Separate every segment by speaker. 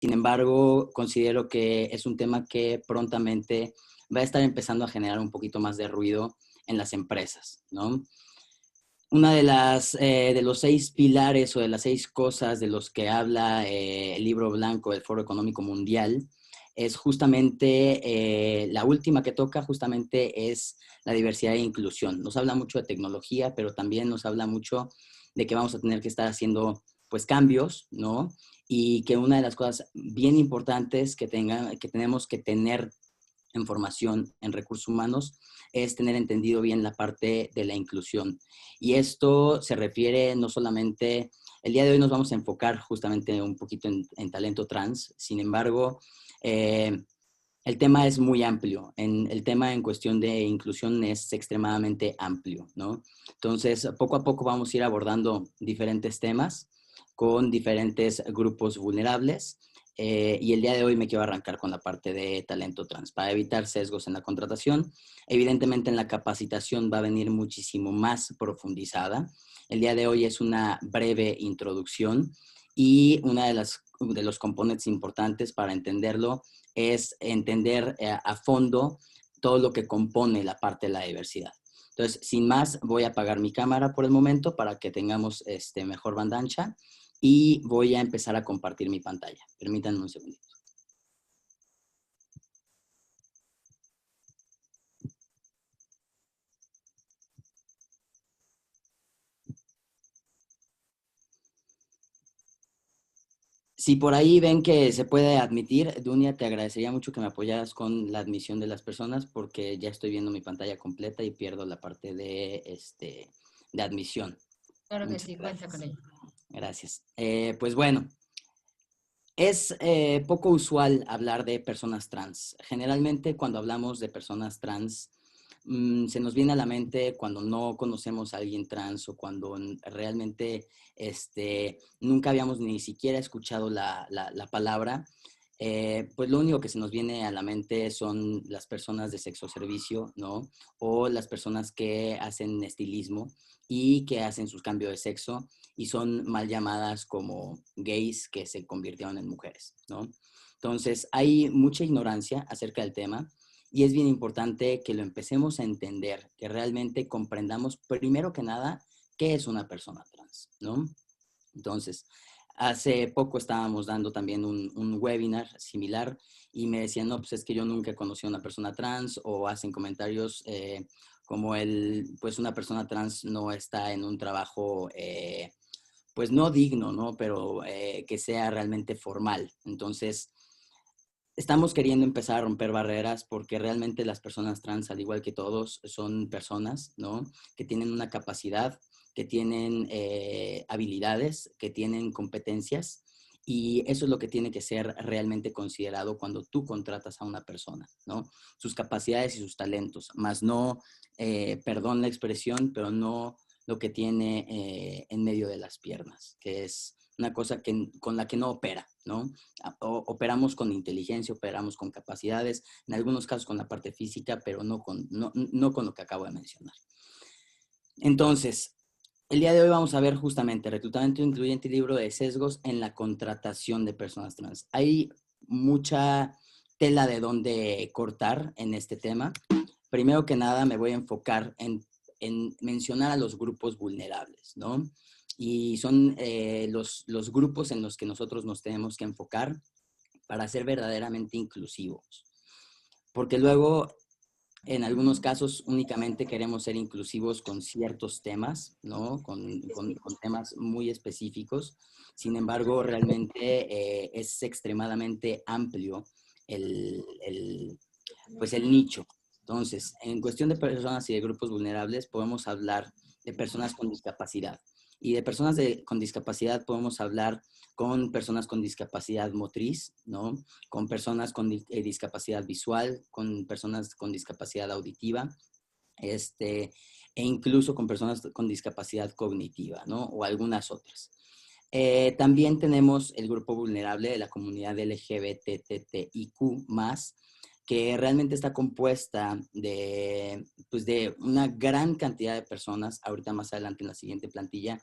Speaker 1: Sin embargo, considero que es un tema que prontamente va a estar empezando a generar un poquito más de ruido en las empresas, ¿no? Una de los 6 pilares o de las 6 cosas de los que habla el libro blanco del Foro Económico Mundial es justamente, la última que toca justamente es la diversidad e inclusión. Nos habla mucho de tecnología, pero también nos habla mucho de que vamos a tener que estar haciendo pues cambios, ¿no? Y que una de las cosas bien importantes que tenemos que tener en formación en recursos humanos es tener entendido bien la parte de la inclusión. Y esto se refiere no solamente, el día de hoy nos vamos a enfocar justamente un poquito en talento trans, sin embargo, eh, el tema es muy amplio. El tema en cuestión de inclusión es extremadamente amplio, ¿no? Entonces, poco a poco vamos a ir abordando diferentes temas con diferentes grupos vulnerables. Y el día de hoy me quiero arrancar con la parte de talento trans para evitar sesgos en la contratación. Evidentemente en la capacitación va a venir muchísimo más profundizada. El día de hoy es una breve introducción y una de los componentes importantes para entenderlo es entender a fondo todo lo que compone la parte de la diversidad. Entonces, sin más, voy a apagar mi cámara por el momento para que tengamos mejor banda ancha y voy a empezar a compartir mi pantalla. Permítanme un segundito. Si por ahí ven que se puede admitir, Dunia, te agradecería mucho que me apoyaras con la admisión de las personas porque ya estoy viendo mi pantalla completa y pierdo la parte de admisión.
Speaker 2: Claro que
Speaker 1: Muchas
Speaker 2: sí, cuenta con
Speaker 1: gracias.
Speaker 2: ello.
Speaker 1: Gracias. Pues bueno, es poco usual hablar de personas trans. Generalmente cuando hablamos de personas trans, se nos viene a la mente cuando no conocemos a alguien trans o cuando realmente nunca habíamos ni siquiera escuchado la palabra. Pues lo único que se nos viene a la mente son las personas de sexo servicio, ¿no? O las personas que hacen estilismo y que hacen sus cambios de sexo y son mal llamadas como gays que se convirtieron en mujeres, ¿no? Entonces, hay mucha ignorancia acerca del tema y es bien importante que lo empecemos a entender, que realmente comprendamos primero que nada qué es una persona trans, ¿no? Entonces, hace poco estábamos dando también un webinar similar y me decían, no, pues es que yo nunca conocí a una persona trans o hacen comentarios como pues una persona trans no está en un trabajo pues no digno, ¿no? Pero que sea realmente formal. Entonces, estamos queriendo empezar a romper barreras porque realmente las personas trans, al igual que todos, son personas, ¿no? Que tienen una capacidad, que tienen habilidades, que tienen competencias y eso es lo que tiene que ser realmente considerado cuando tú contratas a una persona, ¿no? Sus capacidades y sus talentos, más no, perdón la expresión, pero no lo que tiene en medio de las piernas, que es una cosa con la que no opera, ¿no? Operamos con inteligencia, operamos con capacidades, en algunos casos con la parte física, pero no con lo que acabo de mencionar. Entonces, el día de hoy vamos a ver justamente reclutamiento incluyente y libro de sesgos en la contratación de personas trans. Hay mucha tela de dónde cortar en este tema. Primero que nada me voy a enfocar en mencionar a los grupos vulnerables, ¿no? Y son los grupos en los que nosotros nos tenemos que enfocar para ser verdaderamente inclusivos. Porque luego, en algunos casos, únicamente queremos ser inclusivos con ciertos temas, ¿no? Con temas muy específicos. Sin embargo, realmente es extremadamente amplio pues el nicho. Entonces, en cuestión de personas y de grupos vulnerables, podemos hablar de personas con discapacidad. Y de personas con discapacidad podemos hablar con personas con discapacidad motriz, ¿no? Con personas con discapacidad visual, con personas con discapacidad auditiva, e incluso con personas con discapacidad cognitiva, ¿no? O algunas otras. También tenemos el grupo vulnerable de la comunidad LGBTTIQ+, que realmente está compuesta pues de una gran cantidad de personas. Ahorita más adelante en la siguiente plantilla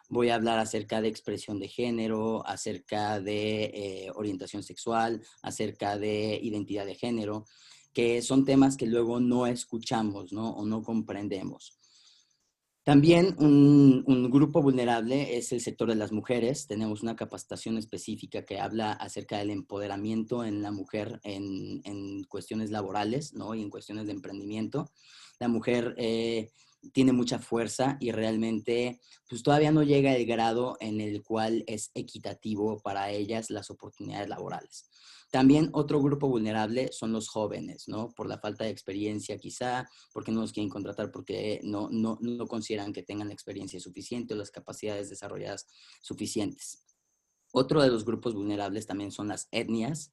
Speaker 1: voy a hablar acerca de expresión de género, acerca de orientación sexual, acerca de identidad de género, que son temas que luego no escuchamos, ¿no? O no comprendemos. También un grupo vulnerable es el sector de las mujeres. Tenemos una capacitación específica que habla acerca del empoderamiento en la mujer en cuestiones laborales, ¿no? Y en cuestiones de emprendimiento. La mujer tiene mucha fuerza y realmente pues todavía no llega el grado en el cual es equitativo para ellas las oportunidades laborales. También otro grupo vulnerable son los jóvenes, ¿no? Por la falta de experiencia quizá, porque no los quieren contratar, porque no consideran que tengan la experiencia suficiente o las capacidades desarrolladas suficientes. Otro de los grupos vulnerables también son las etnias,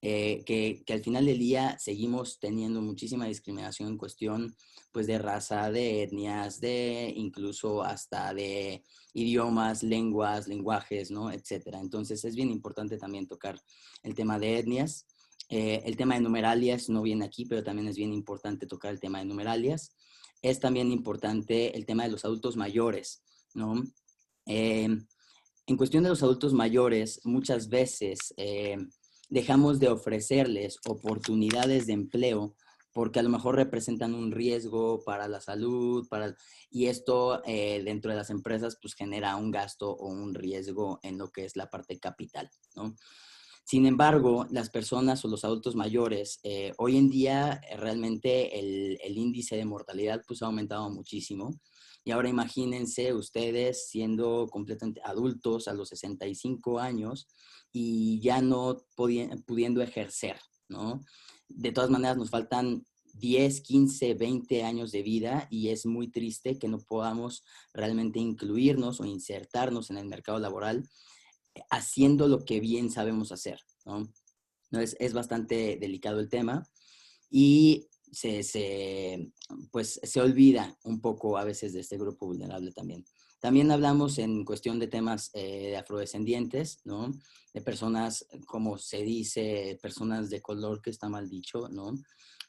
Speaker 1: que al final del día seguimos teniendo muchísima discriminación en cuestión pues, de raza, de etnias, de incluso hasta de idiomas, lenguas, lenguajes, ¿no? Etcétera. Entonces es bien importante también tocar el tema de etnias. El tema de numeralias no viene aquí, pero también es bien importante tocar el tema de numeralias. Es también importante el tema de los adultos mayores, ¿no? Eh, en cuestión de los adultos mayores, muchas veces dejamos de ofrecerles oportunidades de empleo porque a lo mejor representan un riesgo para la salud, y esto dentro de las empresas pues genera un gasto o un riesgo en lo que es la parte capital, ¿no? Sin embargo, las personas o los adultos mayores, hoy en día realmente el índice de mortalidad pues, ha aumentado muchísimo. Y ahora imagínense ustedes siendo completamente adultos a los 65 años y ya no pudiendo ejercer, ¿no? De todas maneras, nos faltan 10, 15, 20 años de vida y es muy triste que no podamos realmente incluirnos o insertarnos en el mercado laboral haciendo lo que bien sabemos hacer, ¿no? ¿No? Es bastante delicado el tema y pues, se olvida un poco a veces de este grupo vulnerable también. También hablamos en cuestión de temas de afrodescendientes, ¿no? De personas, como se dice, personas de color, que está mal dicho, ¿no?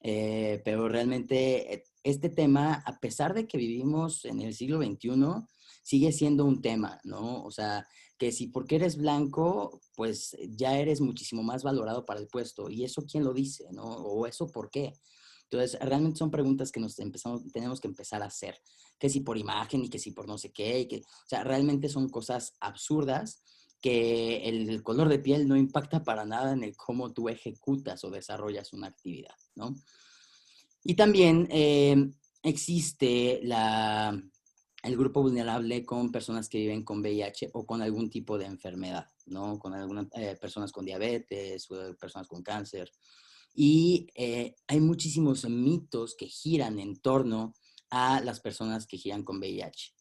Speaker 1: Pero realmente este tema, a pesar de que vivimos en el siglo XXI, sigue siendo un tema, ¿no? O sea, que si porque eres blanco, pues ya eres muchísimo más valorado para el puesto. ¿Y eso quién lo dice, no? ¿O eso por qué? Entonces, realmente son preguntas que tenemos que empezar a hacer. Que si por imagen y que si por no sé qué. O sea, realmente son cosas absurdas que el color de piel no impacta para nada en el cómo tú ejecutas o desarrollas una actividad, ¿no? Y también existe el grupo vulnerable con personas que viven con VIH o con algún tipo de enfermedad, ¿no? Con algunas personas con diabetes o personas con cáncer. Y hay muchísimos mitos que giran en torno a las personas que giran con VIH.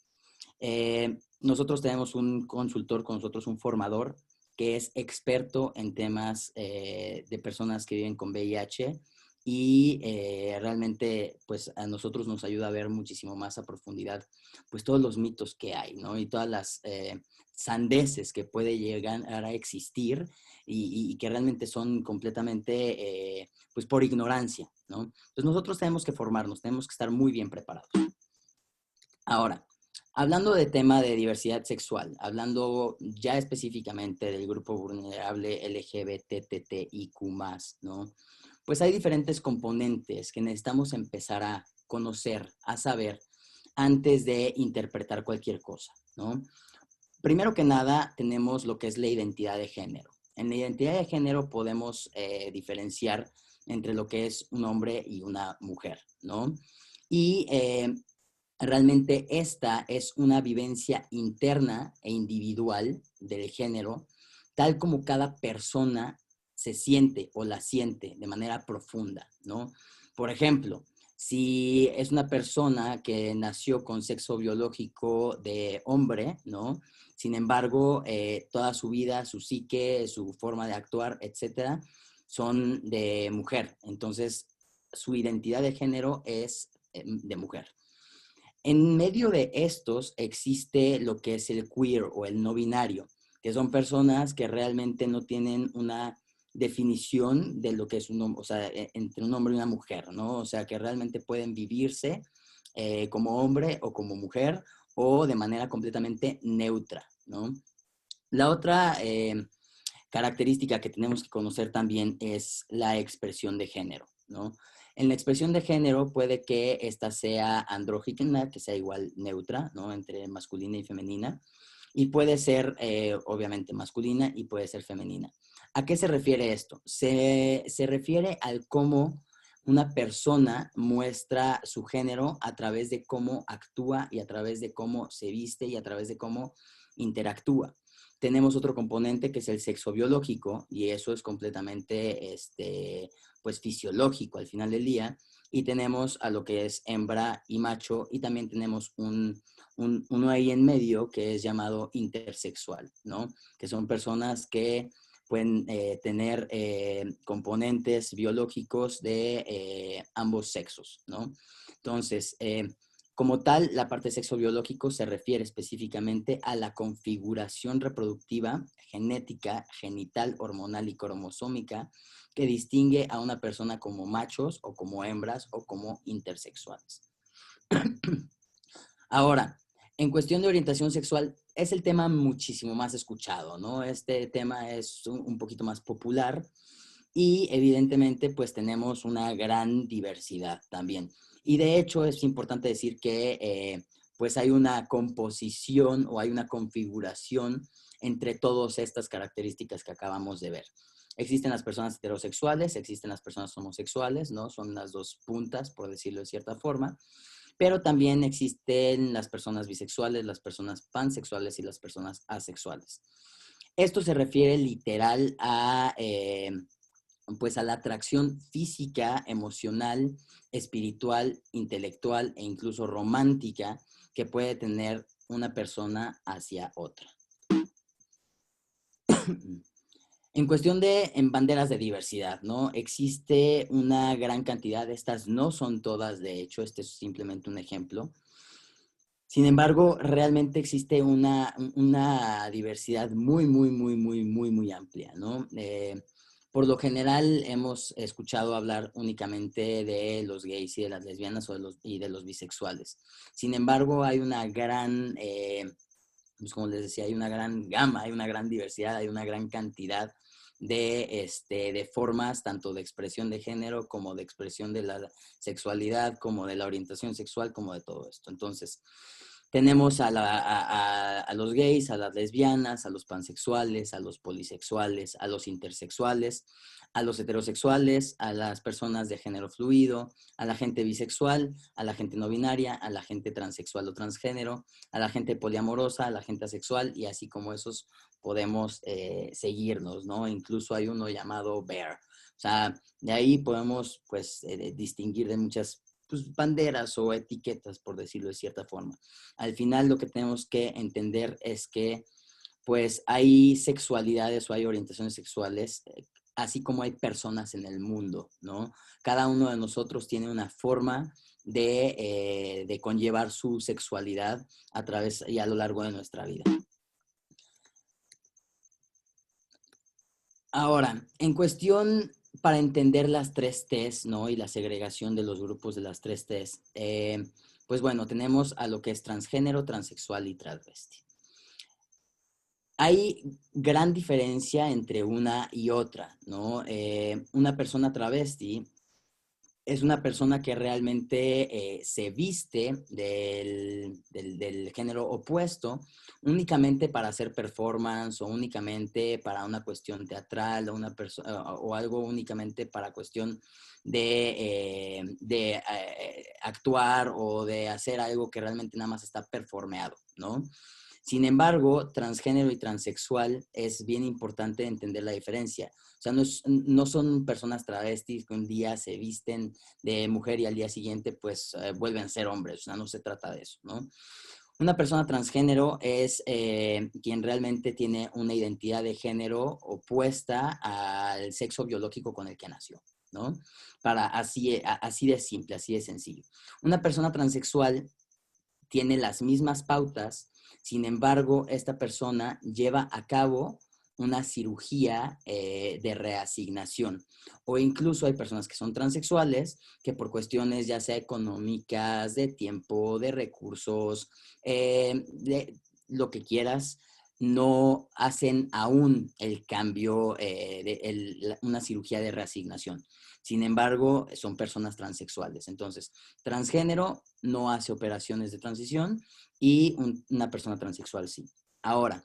Speaker 1: Nosotros tenemos un consultor con nosotros, un formador, que es experto en temas de personas que viven con VIH y realmente pues a nosotros nos ayuda a ver muchísimo más a profundidad pues todos los mitos que hay, ¿no? Y todas las sandeces que puede llegar a existir y que realmente son completamente pues por ignorancia, ¿no? Entonces nosotros tenemos que formarnos, tenemos que estar muy bien preparados. Ahora, hablando de tema de diversidad sexual, hablando ya específicamente del grupo vulnerable LGBTTIQ+, ¿no? Pues hay diferentes componentes que necesitamos empezar a conocer, a saber, antes de interpretar cualquier cosa, ¿no? Primero que nada, tenemos lo que es la identidad de género. En la identidad de género podemos diferenciar entre lo que es un hombre y una mujer, ¿no? Y realmente esta es una vivencia interna e individual del género, tal como cada persona se siente o la siente de manera profunda, ¿no? Por ejemplo, si es una persona que nació con sexo biológico de hombre, ¿no? Sin embargo, toda su vida, su psique, su forma de actuar, etcétera, son de mujer. Entonces, su identidad de género es de mujer. En medio de estos existe lo que es el queer o el no binario, que son personas que realmente no tienen una definición de lo que es un hombre, o sea, entre un hombre y una mujer, ¿no? O sea, que realmente pueden vivirse como hombre o como mujer, o de manera completamente neutra, ¿no? La otra característica que tenemos que conocer también es la expresión de género, ¿no? En la expresión de género puede que esta sea andrógina, que sea igual neutra, ¿no? Entre masculina y femenina, y puede ser obviamente masculina y puede ser femenina. ¿A qué se refiere esto? Se refiere al cómo una persona muestra su género a través de cómo actúa y a través de cómo se viste y a través de cómo interactúa. Tenemos otro componente que es el sexo biológico y eso es completamente pues fisiológico al final del día. Y tenemos a lo que es hembra y macho y también tenemos uno ahí en medio que es llamado intersexual, ¿no? Que son personas que pueden tener componentes biológicos de ambos sexos, ¿no? Entonces, como tal, la parte sexo biológico se refiere específicamente a la configuración reproductiva, genética, genital, hormonal y cromosómica que distingue a una persona como machos o como hembras o como intersexuales. Ahora, en cuestión de orientación sexual, es el tema muchísimo más escuchado, ¿no? Este tema es un poquito más popular y evidentemente pues tenemos una gran diversidad también. Y de hecho es importante decir que pues hay una composición o hay una configuración entre todas estas características que acabamos de ver. Existen las personas heterosexuales, existen las personas homosexuales, ¿no? Son las dos puntas, por decirlo de cierta forma. Pero también existen las personas bisexuales, las personas pansexuales y las personas asexuales. Esto se refiere literal a pues a la atracción física, emocional, espiritual, intelectual e incluso romántica que puede tener una persona hacia otra. En cuestión de en banderas de diversidad, ¿no? Existe una gran cantidad, estas no son todas, de hecho, este es simplemente un ejemplo. Sin embargo, realmente existe una diversidad muy amplia, ¿no? Por lo general hemos escuchado hablar únicamente de los gays y de las lesbianas y de los bisexuales. Sin embargo, hay una gran, pues como les decía, hay una gran gama, hay una gran diversidad, hay una gran cantidad de formas, tanto de expresión de género como de expresión de la sexualidad, como de la orientación sexual, como de todo esto. Entonces, tenemos a los gays, a las lesbianas, a los pansexuales, a los polisexuales, a los intersexuales, a los heterosexuales, a las personas de género fluido, a la gente bisexual, a la gente no binaria, a la gente transexual o transgénero, a la gente poliamorosa, a la gente asexual y así como esos podemos seguirnos, ¿no? Incluso hay uno llamado Bear. O sea, de ahí podemos pues distinguir de muchas pues, banderas o etiquetas, por decirlo de cierta forma. Al final lo que tenemos que entender es que pues hay sexualidades o hay orientaciones sexuales, así como hay personas en el mundo, ¿no? Cada uno de nosotros tiene una forma de conllevar su sexualidad a través y a lo largo de nuestra vida. Ahora, en cuestión para entender las tres T's, ¿no? Y la segregación de los grupos de las tres T's, pues bueno, tenemos a lo que es transgénero, transexual y travesti. Hay gran diferencia entre una y otra, ¿no? Una persona travesti es una persona que realmente se viste del género opuesto únicamente para hacer performance o únicamente para una cuestión teatral o algo únicamente para cuestión de actuar o de hacer algo que realmente nada más está performeado, ¿no? Sin embargo, transgénero y transexual es bien importante entender la diferencia. O sea, no son personas travestis que un día se visten de mujer y al día siguiente pues vuelven a ser hombres. O sea, no se trata de eso, ¿no? Una persona transgénero es quien realmente tiene una identidad de género opuesta al sexo biológico con el que nació, ¿no? Así de simple, así de sencillo. Una persona transexual tiene las mismas pautas, sin embargo, esta persona lleva a cabo una cirugía de reasignación. O incluso hay personas que son transexuales que por cuestiones ya sea económicas, de tiempo, de recursos, de lo que quieras, no hacen aún el cambio una cirugía de reasignación. Sin embargo, son personas transexuales. Entonces, transgénero no hace operaciones de transición y una persona transexual sí. Ahora,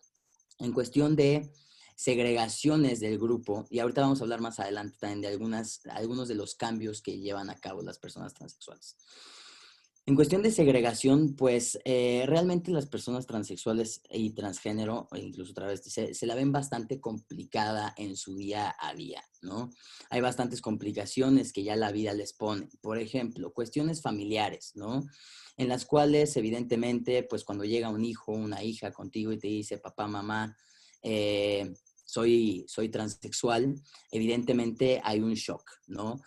Speaker 1: en cuestión de segregaciones del grupo, y ahorita vamos a hablar más adelante también de algunos de los cambios que llevan a cabo las personas transexuales. En cuestión de segregación, pues realmente las personas transexuales y transgénero, o incluso travestis, se la ven bastante complicada en su día a día, ¿no? Hay bastantes complicaciones que ya la vida les pone. Por ejemplo, cuestiones familiares, ¿no? En las cuales, evidentemente, pues cuando llega un hijo, una hija contigo y te dice, papá, mamá, soy transexual, evidentemente hay un shock, ¿no?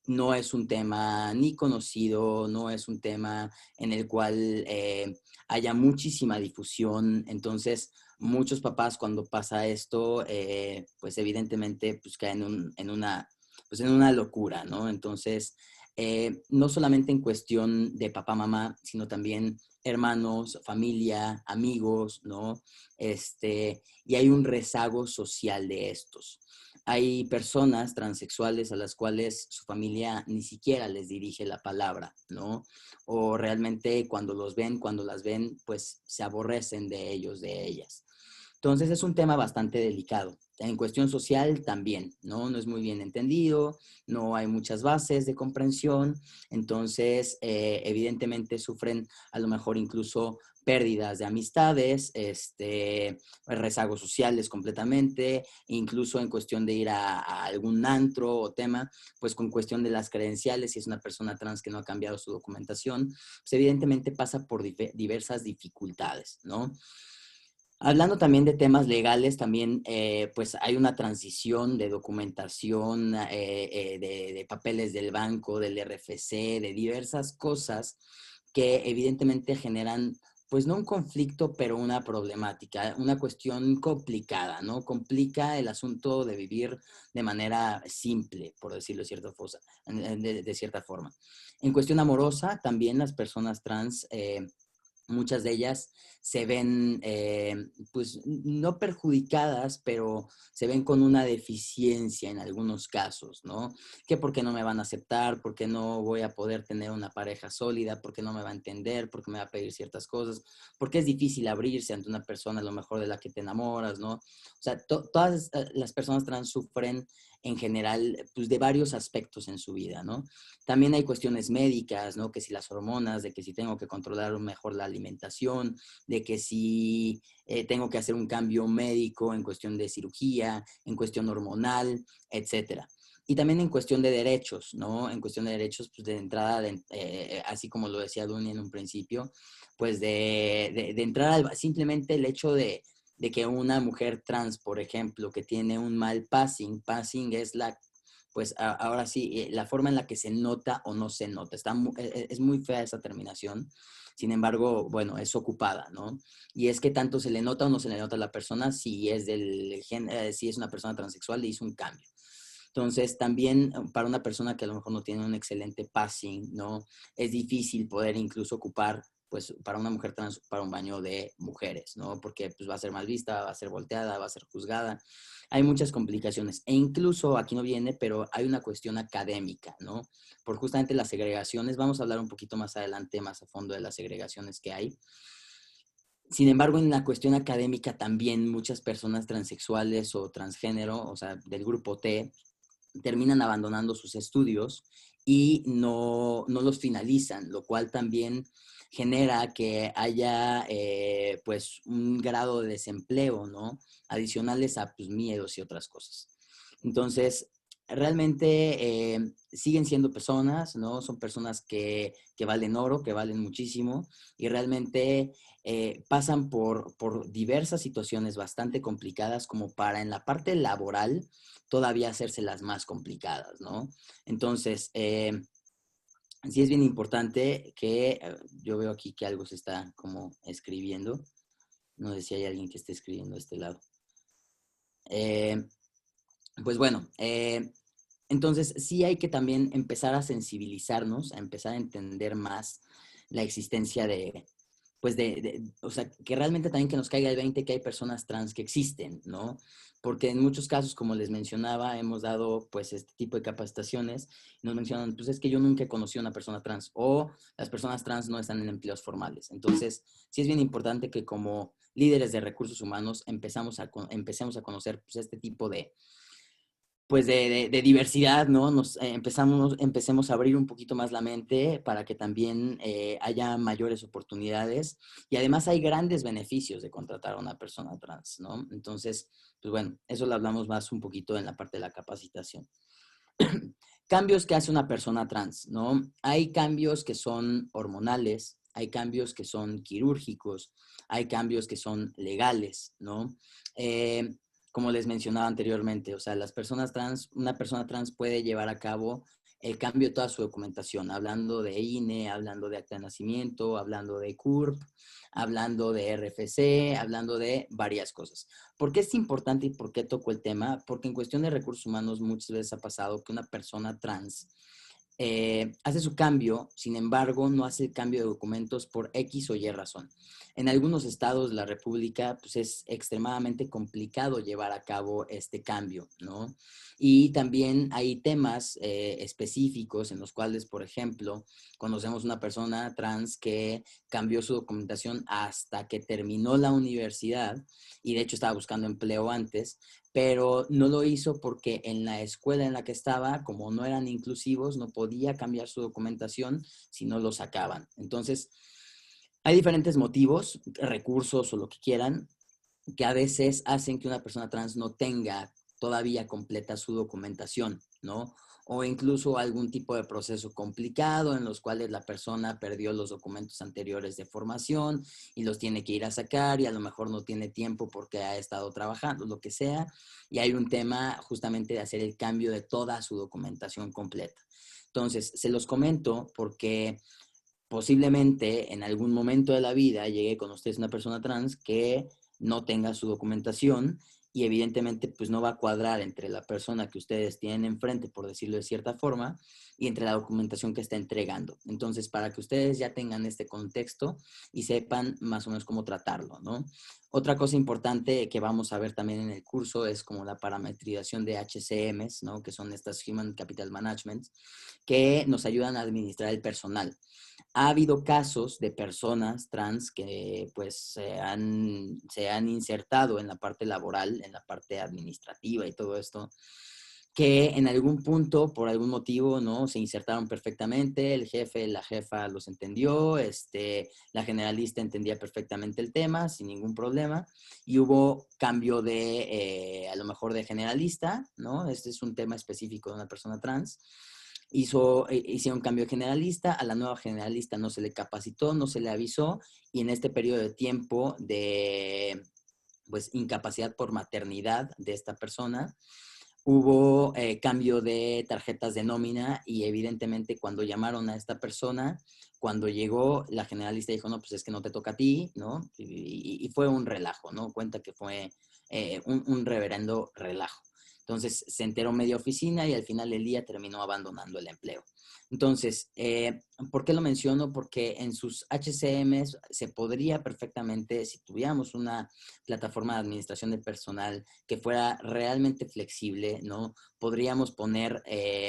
Speaker 1: No es un tema ni conocido, no es un tema en el cual haya muchísima difusión. Entonces, muchos papás cuando pasa esto, pues evidentemente pues caen pues en una locura, ¿no? Entonces, no solamente en cuestión de papá, mamá, sino también hermanos, familia, amigos, ¿no? Y hay un rezago social de estos. Hay personas transexuales a las cuales su familia ni siquiera les dirige la palabra, ¿no? O realmente cuando los ven, cuando las ven, pues se aborrecen de ellos, de ellas. Entonces es un tema bastante delicado. En cuestión social también, ¿no? No es muy bien entendido, no hay muchas bases de comprensión, entonces evidentemente sufren a lo mejor incluso pérdidas de amistades, rezagos sociales completamente, incluso en cuestión de ir a algún antro o tema, pues con cuestión de las credenciales, si es una persona trans que no ha cambiado su documentación, pues evidentemente pasa por diversas dificultades, ¿no? Hablando también de temas legales, también pues hay una transición de documentación, de papeles del banco, del RFC, de diversas cosas que evidentemente generan, pues no un conflicto, pero una problemática, una cuestión complicada, ¿no? Complica el asunto de vivir de manera simple, por decirlo de cierta forma. En cuestión amorosa, también las personas trans muchas de ellas se ven, pues, no perjudicadas, pero se ven con una deficiencia en algunos casos, ¿no? Que por qué no me van a aceptar, por qué no voy a poder tener una pareja sólida, por qué no me va a entender, por qué me va a pedir ciertas cosas, porque es difícil abrirse ante una persona a lo mejor de la que te enamoras, ¿no? O sea, todas las personas trans sufren en general, pues, de varios aspectos en su vida, ¿no? También hay cuestiones médicas, ¿no? Que si las hormonas, de que si tengo que controlar mejor la alimentación, de que si tengo que hacer un cambio médico en cuestión de cirugía, en cuestión hormonal, etcétera. Y también en cuestión de derechos, ¿no? En cuestión de derechos, pues de entrada, así como lo decía Duny en un principio, pues de entrada, simplemente el hecho de que una mujer trans, por ejemplo, que tiene un mal passing es pues ahora sí, la forma en la que se nota o no se nota. Es muy fea esa terminación. Sin embargo, bueno, es ocupada, ¿no? Y es que tanto se le nota o no se le nota a la persona si es si es una persona transexual y hizo un cambio. Entonces, también para una persona que a lo mejor no tiene un excelente passing, ¿no? Es difícil poder incluso ocupar, pues, para una mujer trans, para un baño de mujeres, ¿no? Porque pues, va a ser mal vista, va a ser volteada, va a ser juzgada. Hay muchas complicaciones. E incluso, aquí no viene, pero hay una cuestión académica, ¿no? Por justamente las segregaciones. Vamos a hablar un poquito más adelante, más a fondo de las segregaciones que hay. Sin embargo, en la cuestión académica también muchas personas transexuales o transgénero, o sea, del grupo T, terminan abandonando sus estudios y no los finalizan, lo cual también genera que haya pues un grado de desempleo, ¿no? Adicionales a pues, miedos y otras cosas. Entonces, realmente siguen siendo personas, ¿no? Son personas que valen oro, que valen muchísimo y realmente pasan por diversas situaciones bastante complicadas como para en la parte laboral todavía hacerse las más complicadas, ¿no? Entonces, sí es bien importante que yo veo aquí que algo se está como escribiendo. No sé si hay alguien que esté escribiendo de este lado. Eh, pues bueno, entonces sí hay que también empezar a sensibilizarnos, a empezar a entender más la existencia de, pues o sea, que realmente también que nos caiga el 20 que hay personas trans que existen, ¿no? Porque en muchos casos, como les mencionaba, hemos dado pues este tipo de capacitaciones y nos mencionan, pues es que yo nunca he conocido a una persona trans o las personas trans no están en empleos formales. Entonces, sí es bien importante que como líderes de recursos humanos empecemos a conocer pues, este tipo pues de diversidad, ¿no? Empecemos a abrir un poquito más la mente para que también haya mayores oportunidades y además hay grandes beneficios de contratar a una persona trans, ¿no? Entonces, pues bueno, eso lo hablamos más un poquito en la parte de la capacitación. Cambios que hace una persona trans, ¿no? Hay cambios que son hormonales, hay cambios que son quirúrgicos, hay cambios que son legales, ¿no? Eh, Como les mencionaba anteriormente, o sea, las personas trans, una persona trans puede llevar a cabo el cambio de toda su documentación, hablando de INE, hablando de acta de nacimiento, hablando de CURP, hablando de RFC, hablando de varias cosas. ¿Por qué es importante y por qué toco el tema? Porque en cuestión de recursos humanos muchas veces ha pasado que una persona trans hace su cambio, sin embargo, no hace el cambio de documentos por X o Y razón. En algunos estados de la República, pues es extremadamente complicado llevar a cabo este cambio, ¿no? Y también hay temas específicos en los cuales, por ejemplo, conocemos una persona trans que cambió su documentación hasta que terminó la universidad y de hecho estaba buscando empleo antes, pero no lo hizo porque en la escuela en la que estaba, como no eran inclusivos, no podía cambiar su documentación si no lo sacaban. Entonces, hay diferentes motivos, recursos o lo que quieran, que a veces hacen que una persona trans no tenga todavía completa su documentación, ¿no? O incluso algún tipo de proceso complicado en los cuales la persona perdió los documentos anteriores de formación y los tiene que ir a sacar y a lo mejor no tiene tiempo porque ha estado trabajando, lo que sea. Y hay un tema justamente de hacer el cambio de toda su documentación completa. Entonces, se los comento porque posiblemente en algún momento de la vida llegue con ustedes una persona trans que no tenga su documentación y evidentemente pues no va a cuadrar entre la persona que ustedes tienen enfrente, por decirlo de cierta forma, y entre la documentación que está entregando. Entonces, para que ustedes ya tengan este contexto y sepan más o menos cómo tratarlo, ¿no? Otra cosa importante que vamos a ver también en el curso es como la parametrización de HCMs, ¿no? Que son estas Human Capital Management, que nos ayudan a administrar el personal. Ha habido casos de personas trans que pues se han insertado en la parte laboral, en la parte administrativa y todo esto, que en algún punto, por algún motivo, ¿no? Se insertaron perfectamente, el jefe, la jefa los entendió, la generalista entendía perfectamente el tema, sin ningún problema, y hubo cambio a lo mejor de generalista, ¿no? Este es un tema específico de una persona trans, hicieron cambio generalista, a la nueva generalista no se le capacitó, no se le avisó, y en este periodo de tiempo de pues incapacidad por maternidad de esta persona, hubo cambio de tarjetas de nómina y evidentemente cuando llamaron a esta persona, cuando llegó, la generalista dijo, no, pues es que no te toca a ti, ¿no? Y fue un relajo, ¿no? Cuenta que fue un reverendo relajo. Entonces se enteró media oficina y al final del día terminó abandonando el empleo. Entonces, ¿por qué lo menciono? Porque en sus HCMs se podría perfectamente, si tuviéramos una plataforma de administración de personal que fuera realmente flexible, ¿no? Podríamos poner,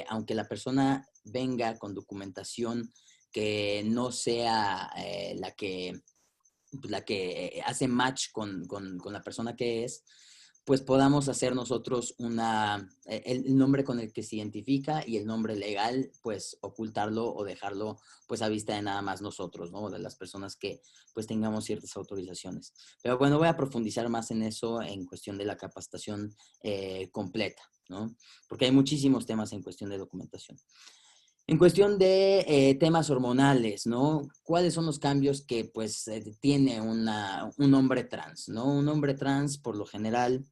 Speaker 1: aunque la persona venga con documentación que no sea la que hace match con la persona que es, pues podamos hacer nosotros el nombre con el que se identifica y el nombre legal, pues ocultarlo o dejarlo pues a vista de nada más nosotros, ¿no? De las personas que pues tengamos ciertas autorizaciones. Pero bueno, voy a profundizar más en eso en cuestión de la capacitación completa, ¿no? Porque hay muchísimos temas en cuestión de documentación. En cuestión de temas hormonales, ¿no? ¿Cuáles son los cambios que pues tiene un hombre trans, ¿no? Un hombre trans por lo general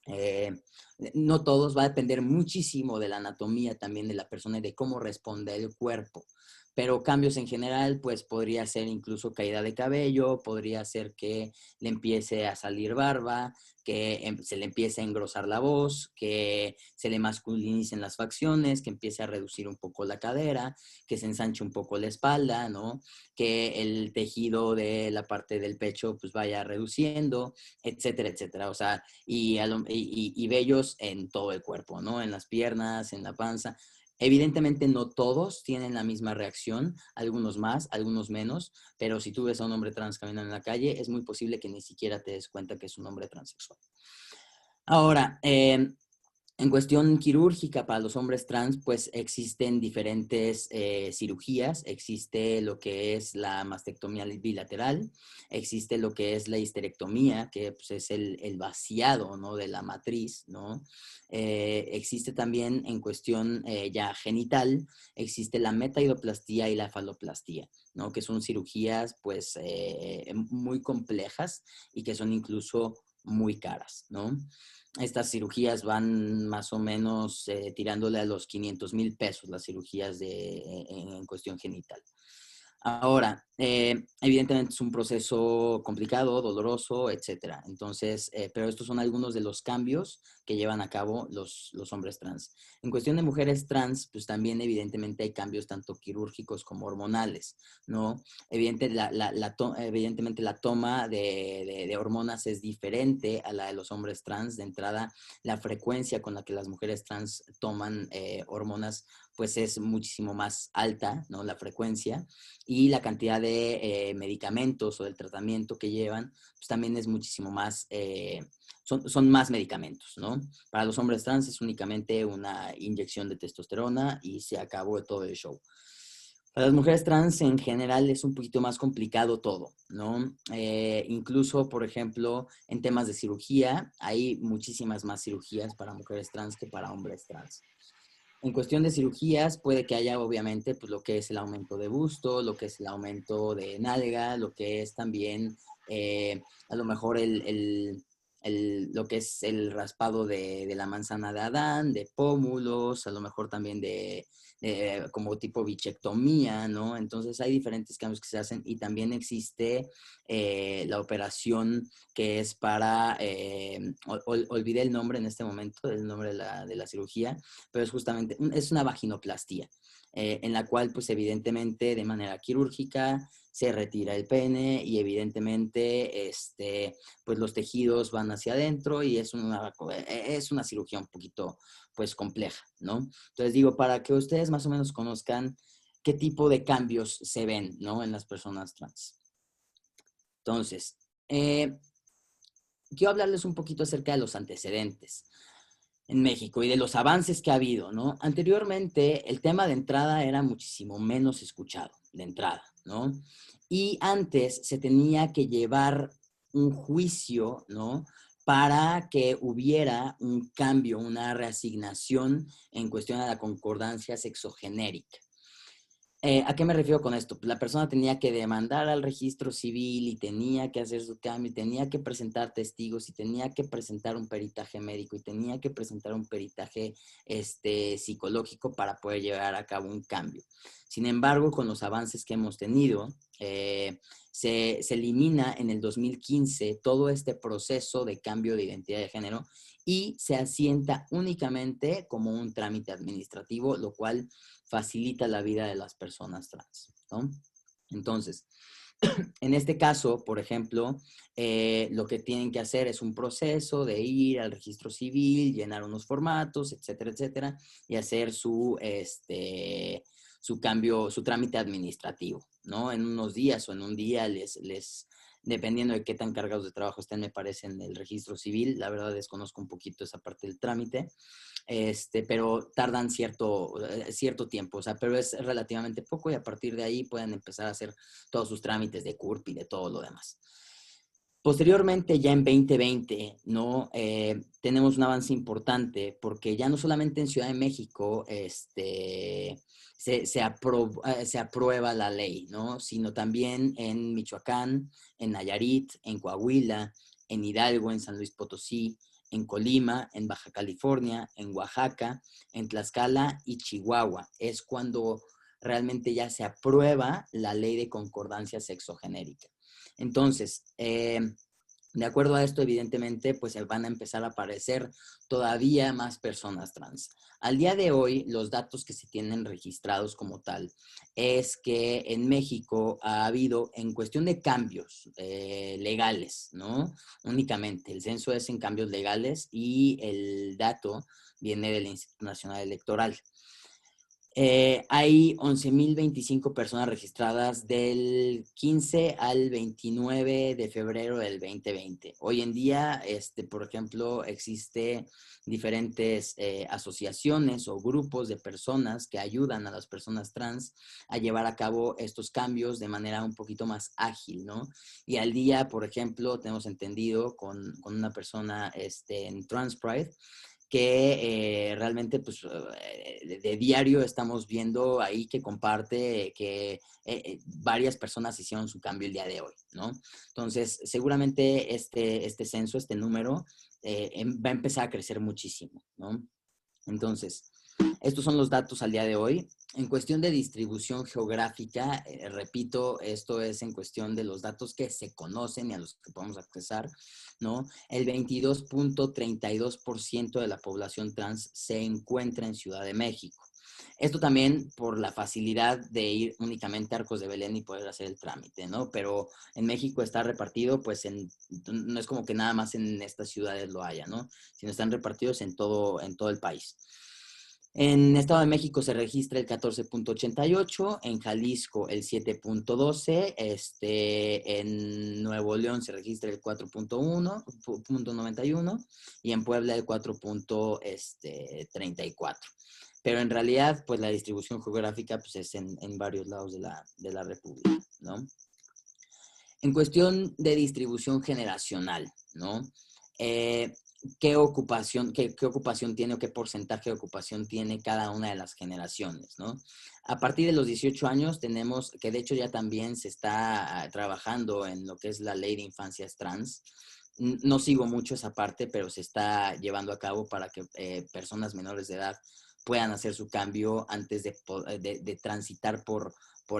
Speaker 1: eh, no todos, va a depender muchísimo de la anatomía también de la persona y de cómo responde el cuerpo. pero cambios en general, pues podría ser incluso caída de cabello, podría ser que le empiece a salir barba, que se le empiece a engrosar la voz, que se le masculinicen las facciones, que empiece a reducir un poco la cadera, que se ensanche un poco la espalda, ¿no? Que el tejido de la parte del pecho pues vaya reduciendo, etcétera, etcétera. O sea, y vellos en todo el cuerpo, ¿no? En las piernas, en la panza. Evidentemente no todos tienen la misma reacción, algunos más, algunos menos, pero si tú ves a un hombre trans caminando en la calle, es muy posible que ni siquiera te des cuenta que es un hombre transexual. Ahora, en cuestión quirúrgica para los hombres trans, pues existen diferentes cirugías. Existe lo que es la mastectomía bilateral, existe lo que es la histerectomía, que pues, es el vaciado, ¿no? De la matriz, ¿no? Existe también en cuestión ya genital, existe la metaidroplastía y la faloplastía, ¿no? Que son cirugías pues muy complejas y que son incluso muy caras, ¿no? Estas cirugías van más o menos tirándole a los 500,000 pesos, las cirugías en cuestión genital. Ahora, evidentemente es un proceso complicado, doloroso, etcétera. Entonces, pero estos son algunos de los cambios que llevan a cabo los hombres trans. En cuestión de mujeres trans, pues también evidentemente hay cambios tanto quirúrgicos como hormonales, ¿no? Evidentemente la toma de hormonas es diferente a la de los hombres trans. De entrada, la frecuencia con la que las mujeres trans toman hormonas, pues es muchísimo más alta, ¿no? La frecuencia y la cantidad de medicamentos o del tratamiento que llevan, pues también es muchísimo más, son más medicamentos, ¿no? Para los hombres trans es únicamente una inyección de testosterona y se acabó todo el show. Para las mujeres trans en general es un poquito más complicado todo, ¿no? Incluso, por ejemplo, en temas de cirugía, hay muchísimas más cirugías para mujeres trans que para hombres trans. En cuestión de cirugías, puede que haya obviamente pues, lo que es el aumento de busto, lo que es el aumento de nalga, lo que es también a lo mejor lo que es el raspado de la manzana de Adán, de pómulos, a lo mejor también de como tipo bichectomía, ¿no? Entonces hay diferentes cambios que se hacen y también existe la operación que es para, olvidé el nombre en este momento, el nombre de la cirugía, pero es justamente, es una vaginoplastía, en la cual pues evidentemente de manera quirúrgica se retira el pene y evidentemente pues los tejidos van hacia adentro y es una cirugía un poquito pues compleja, ¿no? Entonces digo, para que ustedes más o menos conozcan qué tipo de cambios se ven, ¿no? En las personas trans. Entonces, quiero hablarles un poquito acerca de los antecedentes en México y de los avances que ha habido, ¿no? Anteriormente, el tema de entrada era muchísimo menos escuchado, de entrada, ¿no? Y antes se tenía que llevar un juicio, ¿no? Para que hubiera un cambio, una reasignación en cuestión a la concordancia sexogenérica. ¿A qué me refiero con esto? Pues la persona tenía que demandar al registro civil y tenía que hacer su cambio, y tenía que presentar testigos y tenía que presentar un peritaje médico y tenía que presentar un peritaje psicológico para poder llevar a cabo un cambio. Sin embargo, con los avances que hemos tenido, se elimina en el 2015 todo este proceso de cambio de identidad de género y se asienta únicamente como un trámite administrativo, lo cual facilita la vida de las personas trans, ¿no? Entonces, en este caso, por ejemplo, lo que tienen que hacer es un proceso de ir al registro civil, llenar unos formatos, etcétera, etcétera, y hacer su cambio, su trámite administrativo, ¿no? En unos días o en un día dependiendo de qué tan cargados de trabajo estén, me parece, en el registro civil. La verdad desconozco un poquito esa parte del trámite, pero tardan cierto tiempo, o sea, pero es relativamente poco y a partir de ahí pueden empezar a hacer todos sus trámites de CURP y de todo lo demás. Posteriormente, ya en 2020, ¿no? Tenemos un avance importante porque ya no solamente en Ciudad de México se aprueba la ley, ¿no? Sino también en Michoacán, en Nayarit, en Coahuila, en Hidalgo, en San Luis Potosí, en Colima, en Baja California, en Oaxaca, en Tlaxcala y Chihuahua. Es cuando realmente ya se aprueba la ley de concordancia sexogenérica. Entonces, de acuerdo a esto, evidentemente, pues van a empezar a aparecer todavía más personas trans. Al día de hoy, los datos que se tienen registrados como tal es que en México ha habido, en cuestión de cambios legales, ¿no? Únicamente, el censo es en cambios legales y el dato viene del Instituto Nacional Electoral. Hay 11.025 personas registradas del 15 al 29 de febrero del 2020. Hoy en día, por ejemplo, existe diferentes asociaciones o grupos de personas que ayudan a las personas trans a llevar a cabo estos cambios de manera un poquito más ágil, ¿no? Y al día, por ejemplo, tenemos entendido con una persona en Trans Pride, que realmente pues de diario estamos viendo ahí que comparte que varias personas hicieron su cambio el día de hoy, ¿no? Entonces, seguramente este censo, este número, va a empezar a crecer muchísimo, ¿no? Entonces, estos son los datos al día de hoy. En cuestión de distribución geográfica, repito, esto es en cuestión de los datos que se conocen y a los que podemos accesar, ¿no? El 22.32% de la población trans se encuentra en Ciudad de México. Esto también por la facilidad de ir únicamente a Arcos de Belén y poder hacer el trámite, ¿no? Pero en México está repartido, pues no es como que nada más en estas ciudades lo haya, ¿no? Sino están repartidos en todo el país. En Estado de México se registra el 14.88, en Jalisco el 7.12, en Nuevo León se registra el 4.91 y en Puebla el 4.34. Pero en realidad, pues la distribución geográfica pues, es en varios lados de la República, ¿no? En cuestión de distribución generacional, ¿no? ¿Qué ocupación tiene o qué porcentaje de ocupación tiene cada una de las generaciones, ¿no? A partir de los 18 años tenemos, que de hecho ya también se está trabajando en lo que es la ley de infancias trans. No sigo mucho esa parte, pero se está llevando a cabo para que personas menores de edad puedan hacer su cambio antes de transitar por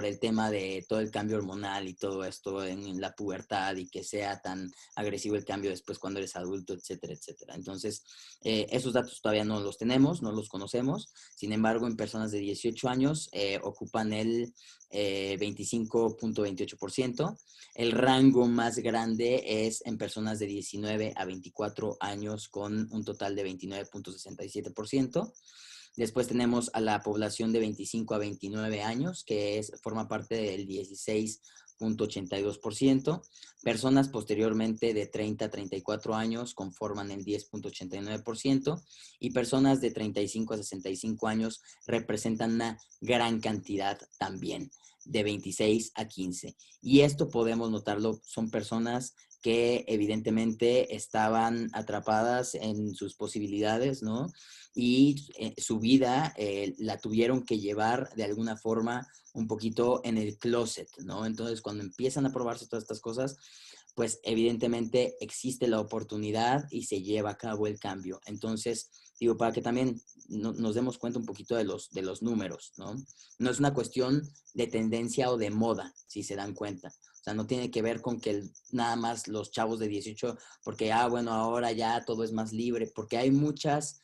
Speaker 1: el tema de todo el cambio hormonal y todo esto en la pubertad y que sea tan agresivo el cambio después cuando eres adulto, etcétera, etcétera. Entonces, esos datos todavía no los tenemos, no los conocemos. Sin embargo, en personas de 18 años ocupan el 25.28%. El rango más grande es en personas de 19 a 24 años con un total de 29.67%. Después tenemos a la población de 25 a 29 años, que forma parte del 16.82%. Personas posteriormente de 30 a 34 años conforman el 10.89%. Y personas de 35 a 65 años representan una gran cantidad también, de 26 a 15. Y esto podemos notarlo, son personas que evidentemente estaban atrapadas en sus posibilidades, ¿no? Y su vida la tuvieron que llevar de alguna forma un poquito en el closet, ¿no? Entonces, cuando empiezan a probarse todas estas cosas, pues evidentemente existe la oportunidad y se lleva a cabo el cambio. Entonces, digo, para que también nos demos cuenta un poquito de los números, ¿no? No es una cuestión de tendencia o de moda, si se dan cuenta. O sea, no tiene que ver con que nada más los chavos de 18, porque, bueno, ahora ya todo es más libre, porque hay muchos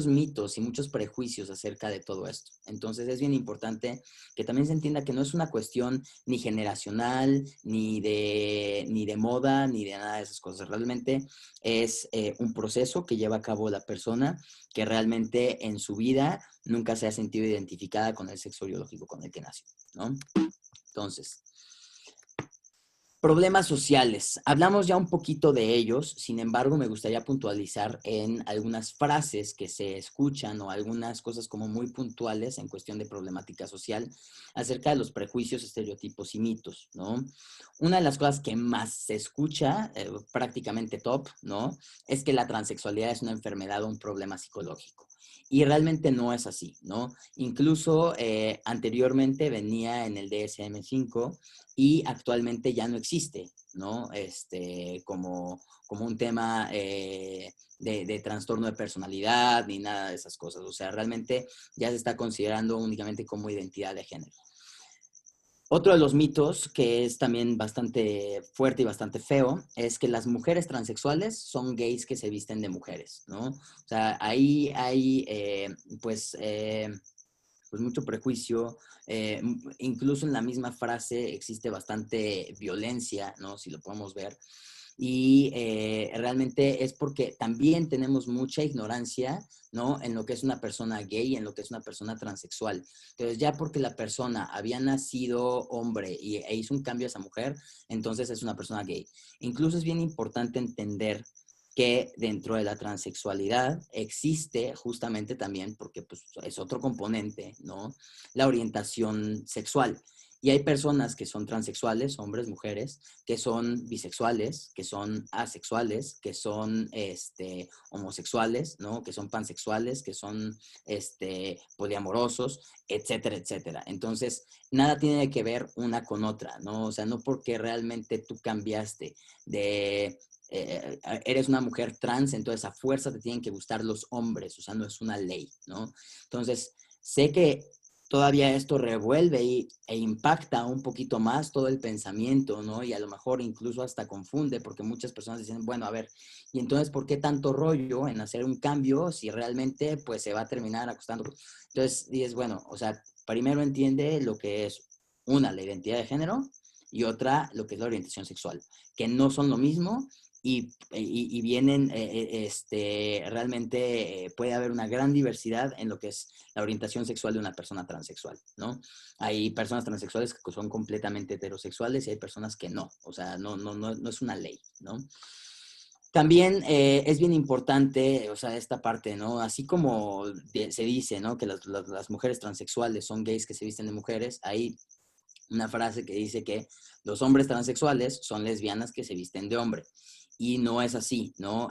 Speaker 1: mitos y muchos prejuicios acerca de todo esto. Entonces es bien importante que también se entienda que no es una cuestión ni generacional, ni de moda, ni de nada de esas cosas. Realmente es un proceso que lleva a cabo la persona que realmente en su vida nunca se ha sentido identificada con el sexo biológico con el que nació, ¿no? Entonces, problemas sociales. Hablamos ya un poquito de ellos, sin embargo, me gustaría puntualizar en algunas frases que se escuchan o algunas cosas como muy puntuales en cuestión de problemática social acerca de los prejuicios, estereotipos y mitos, ¿no? Una de las cosas que más se escucha, prácticamente top, ¿no? Es que la transexualidad es una enfermedad o un problema psicológico. Y realmente no es así, ¿no? Incluso anteriormente venía en el DSM-5 y actualmente ya no existe, ¿no? Como un tema de trastorno de personalidad ni nada de esas cosas. O sea, realmente ya se está considerando únicamente como identidad de género. Otro de los mitos, que es también bastante fuerte y bastante feo, es que las mujeres transexuales son gays que se visten de mujeres, ¿no? O sea, ahí hay, pues mucho prejuicio, incluso en la misma frase existe bastante violencia, ¿no? Si lo podemos ver. Y realmente es porque también tenemos mucha ignorancia, ¿no? En lo que es una persona gay y en lo que es una persona transexual. Entonces, ya porque la persona había nacido hombre e hizo un cambio a esa mujer, entonces es una persona gay. Incluso es bien importante entender que dentro de la transexualidad existe justamente también, porque pues, es otro componente, ¿no? La orientación sexual. Y hay personas que son transexuales, hombres, mujeres, que son bisexuales, que son asexuales, que son homosexuales, ¿no? Que son pansexuales, que son poliamorosos, etcétera, etcétera. Entonces, nada tiene que ver una con otra, ¿no? O sea, no porque realmente tú cambiaste de eres una mujer trans, entonces a fuerza te tienen que gustar los hombres, o sea, no es una ley, ¿no? Entonces, sé que todavía esto revuelve e impacta un poquito más todo el pensamiento, ¿no? Y a lo mejor incluso hasta confunde, porque muchas personas dicen, bueno, a ver, ¿y entonces por qué tanto rollo en hacer un cambio si realmente pues se va a terminar acostando? Entonces, dices, bueno, o sea, primero entiende lo que es una, la identidad de género y otra, lo que es la orientación sexual, que no son lo mismo y vienen, realmente puede haber una gran diversidad en lo que es la orientación sexual de una persona transexual, ¿no? Hay personas transexuales que son completamente heterosexuales y hay personas que no, o sea, no es una ley, ¿no? También es bien importante, o sea, esta parte, ¿no? Así como se dice, ¿no? Que las mujeres transexuales son gays que se visten de mujeres, hay una frase que dice que los hombres transexuales son lesbianas que se visten de hombre. Y no es así, ¿no?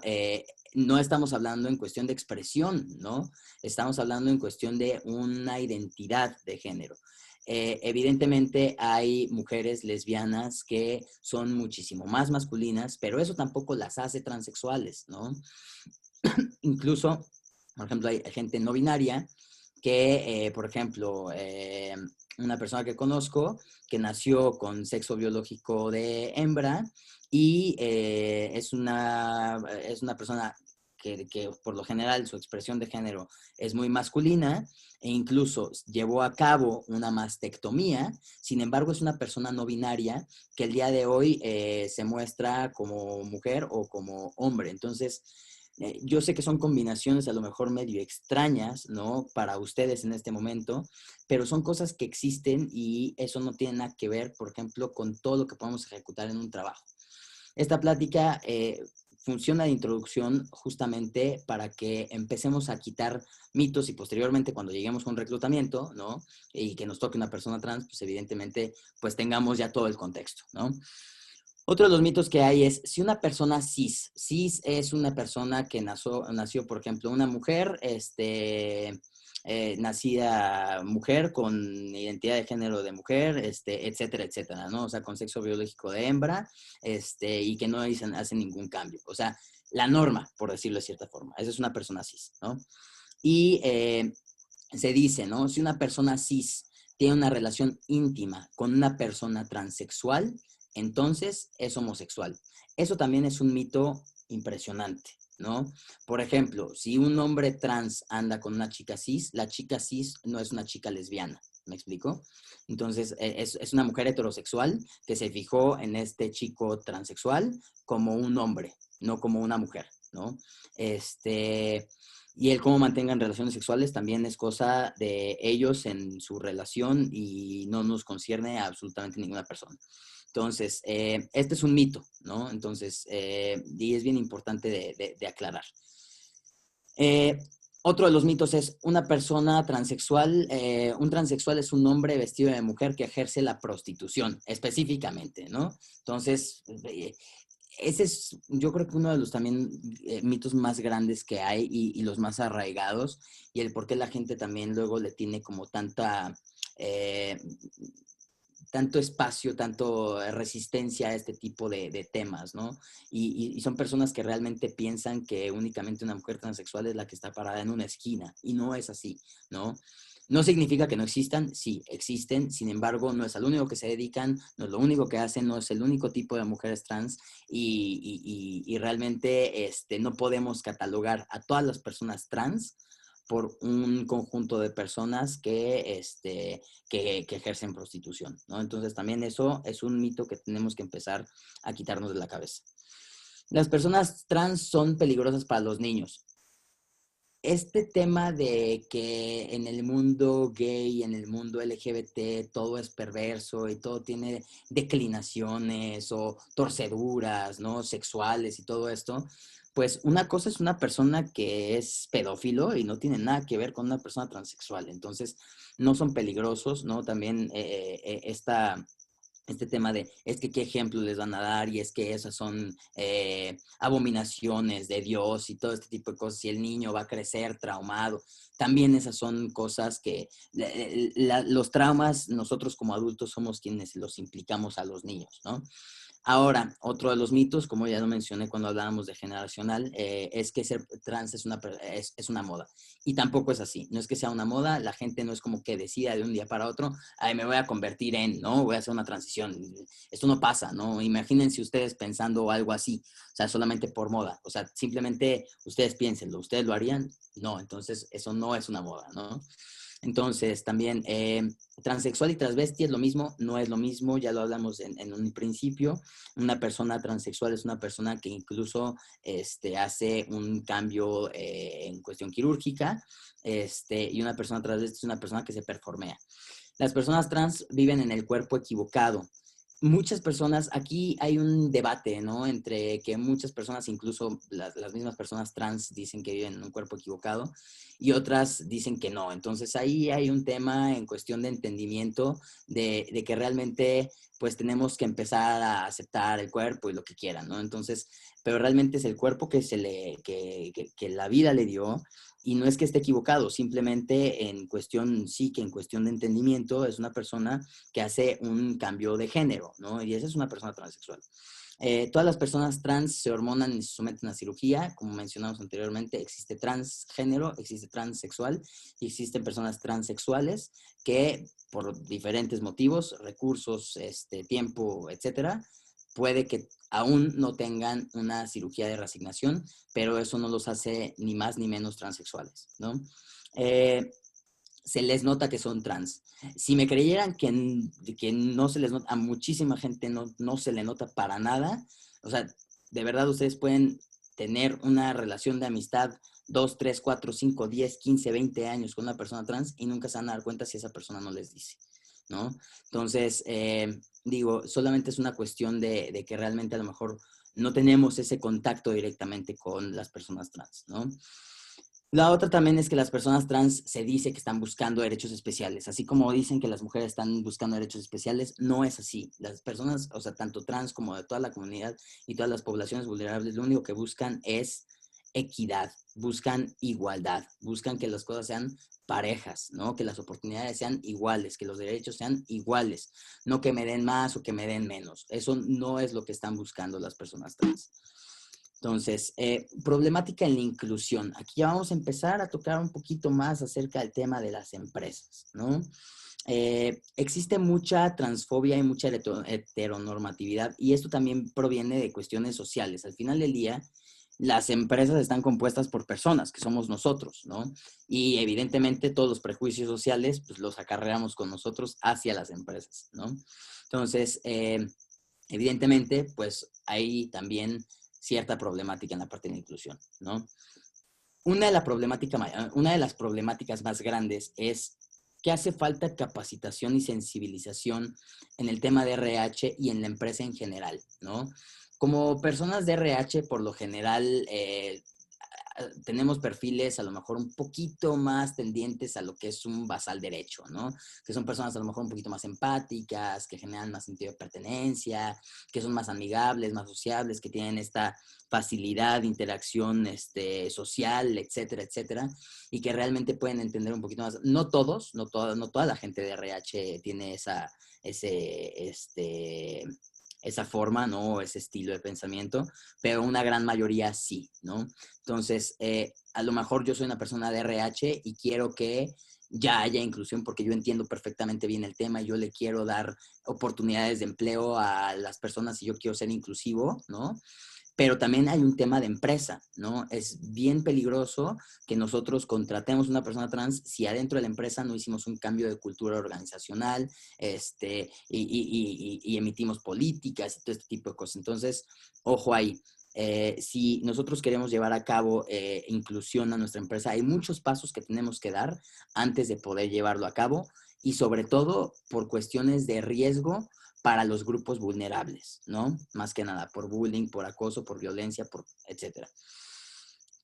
Speaker 1: No estamos hablando en cuestión de expresión, ¿no? Estamos hablando en cuestión de una identidad de género. Evidentemente hay mujeres lesbianas que son muchísimo más masculinas, pero eso tampoco las hace transexuales, ¿no? Incluso, por ejemplo, hay gente no binaria que, por ejemplo, una persona que conozco que nació con sexo biológico de hembra y es una persona que por lo general su expresión de género es muy masculina e incluso llevó a cabo una mastectomía, sin embargo es una persona no binaria que el día de hoy se muestra como mujer o como hombre. Entonces, yo sé que son combinaciones a lo mejor medio extrañas, ¿no? Para ustedes en este momento, pero son cosas que existen y eso no tiene nada que ver, por ejemplo, con todo lo que podemos ejecutar en un trabajo. Esta plática funciona de introducción justamente para que empecemos a quitar mitos y posteriormente cuando lleguemos a un reclutamiento, ¿no? Y que nos toque una persona trans, pues evidentemente pues tengamos ya todo el contexto, ¿no? Otro de los mitos que hay es si una persona cis es una persona que nació, por ejemplo, una mujer, nacida mujer con identidad de género de mujer, etcétera, etcétera, ¿no? O sea, con sexo biológico de hembra, y que no hacen ningún cambio. O sea, la norma, por decirlo de cierta forma. Esa es una persona cis, ¿no? Y se dice, ¿no? Si una persona cis tiene una relación íntima con una persona transexual, entonces es homosexual. Eso también es un mito impresionante, ¿no? Por ejemplo, si un hombre trans anda con una chica cis, la chica cis no es una chica lesbiana, ¿me explico? Entonces, es una mujer heterosexual que se fijó en este chico transexual como un hombre, no como una mujer, ¿no? Y el cómo mantengan relaciones sexuales también es cosa de ellos en su relación y no nos concierne a absolutamente ninguna persona. Entonces, este es un mito, ¿no? Entonces, y es bien importante de aclarar. Eh, Otro de los mitos es una persona transexual, un transexual es un hombre vestido de mujer que ejerce la prostitución, específicamente, ¿no? Entonces, ese es, yo creo que uno de los también mitos más grandes que hay y los más arraigados, y el por qué la gente también luego le tiene como eh, tanto espacio, tanto resistencia a este tipo de temas, ¿no? Y son personas que realmente piensan que únicamente una mujer transexual es la que está parada en una esquina, y no es así, ¿no? No significa que no existan, sí, existen, sin embargo, no es al único que se dedican, no es lo único que hacen, no es el único tipo de mujeres trans y realmente no podemos catalogar a todas las personas trans por un conjunto de personas que ejercen prostitución, ¿no? Entonces también eso es un mito que tenemos que empezar a quitarnos de la cabeza. Las personas trans son peligrosas para los niños. Este tema de que en el mundo gay, en el mundo LGBT, todo es perverso y todo tiene declinaciones o torceduras, ¿no? Sexuales y todo esto, pues una cosa es una persona que es pedófilo y no tiene nada que ver con una persona transexual. Entonces, no son peligrosos, ¿no? También este tema de, es que qué ejemplo les van a dar y es que esas son abominaciones de Dios y todo este tipo de cosas y el niño va a crecer traumado. También esas son cosas que los traumas nosotros como adultos somos quienes los implicamos a los niños, ¿no? Ahora, otro de los mitos, como ya lo mencioné cuando hablábamos de generacional, es que ser trans es una moda. Y tampoco es así. No es que sea una moda, la gente no es como que decida de un día para otro, ay, me voy a convertir en, ¿no? Voy a hacer una transición. Esto no pasa, ¿no? Imagínense ustedes pensando algo así, o sea, solamente por moda. O sea, simplemente ustedes piénsenlo. ¿Ustedes lo harían? No, entonces eso no es una moda, ¿no? Entonces, también transexual y transvesti es lo mismo, no es lo mismo, ya lo hablamos en un principio. Una persona transexual es una persona que incluso hace un cambio en cuestión quirúrgica, y una persona transvesti es una persona que se performea. Las personas trans viven en el cuerpo equivocado. Muchas personas, aquí hay un debate, ¿no? Entre que muchas personas, incluso las mismas personas trans, dicen que viven en un cuerpo equivocado y otras dicen que no. Entonces ahí hay un tema en cuestión de entendimiento de que realmente pues tenemos que empezar a aceptar el cuerpo y lo que quieran, ¿no? Entonces, pero realmente es el cuerpo que la vida le dio y no es que esté equivocado, simplemente en cuestión, sí que en cuestión de entendimiento es una persona que hace un cambio de género, ¿no? Y esa es una persona transexual. Todas las personas trans se hormonan y se someten a cirugía, como mencionamos anteriormente, existe transgénero, existe transexual y existen personas transexuales que por diferentes motivos, recursos, tiempo, etcétera, puede que aún no tengan una cirugía de reasignación, pero eso no los hace ni más ni menos transexuales, ¿no? Eh, Se les nota que son trans. Si me creyeran que no se les nota, a muchísima gente no se le nota para nada, o sea, de verdad ustedes pueden tener una relación de amistad 2, 3, 4, 5, 10, 15, 20 años con una persona trans y nunca se van a dar cuenta si esa persona no les dice, ¿no? Entonces, digo, solamente es una cuestión de que realmente a lo mejor no tenemos ese contacto directamente con las personas trans, ¿no? La otra también es que las personas trans se dice que están buscando derechos especiales, así como dicen que las mujeres están buscando derechos especiales, no es así. Las personas, o sea, tanto trans como de toda la comunidad y todas las poblaciones vulnerables, lo único que buscan es equidad, buscan igualdad, buscan que las cosas sean parejas, ¿no? Que las oportunidades sean iguales, que los derechos sean iguales, no que me den más o que me den menos. Eso no es lo que están buscando las personas trans. Entonces, problemática en la inclusión. Aquí ya vamos a empezar a tocar un poquito más acerca del tema de las empresas, ¿no? Existe mucha transfobia y mucha heteronormatividad y esto también proviene de cuestiones sociales. Al final del día, las empresas están compuestas por personas, que somos nosotros, ¿no? Y evidentemente todos los prejuicios sociales, pues los acarreamos con nosotros hacia las empresas, ¿no? Entonces, evidentemente, pues hay también cierta problemática en la parte de la inclusión, ¿no? Una de las problemáticas más grandes es que hace falta capacitación y sensibilización en el tema de RH y en la empresa en general, ¿no? Como personas de RH, por lo general, tenemos perfiles a lo mejor un poquito más tendientes a lo que es un basal derecho, ¿no? Que son personas a lo mejor un poquito más empáticas, que generan más sentido de pertenencia, que son más amigables, más sociables, que tienen esta facilidad de interacción social, etcétera, etcétera, y que realmente pueden entender un poquito más. No todos, no toda la gente de RH tiene ese, esa forma, ¿no? Ese estilo de pensamiento, pero una gran mayoría sí, ¿no? Entonces, a lo mejor yo soy una persona de RH y quiero que ya haya inclusión porque yo entiendo perfectamente bien el tema y yo le quiero dar oportunidades de empleo a las personas y yo quiero ser inclusivo, ¿no? Pero también hay un tema de empresa, ¿no? Es bien peligroso que nosotros contratemos una persona trans si adentro de la empresa no hicimos un cambio de cultura organizacional, y emitimos políticas y todo este tipo de cosas. Entonces, ojo ahí. Si nosotros queremos llevar a cabo inclusión a nuestra empresa, hay muchos pasos que tenemos que dar antes de poder llevarlo a cabo y sobre todo por cuestiones de riesgo para los grupos vulnerables, ¿no? Más que nada, por bullying, por acoso, por violencia, etcétera.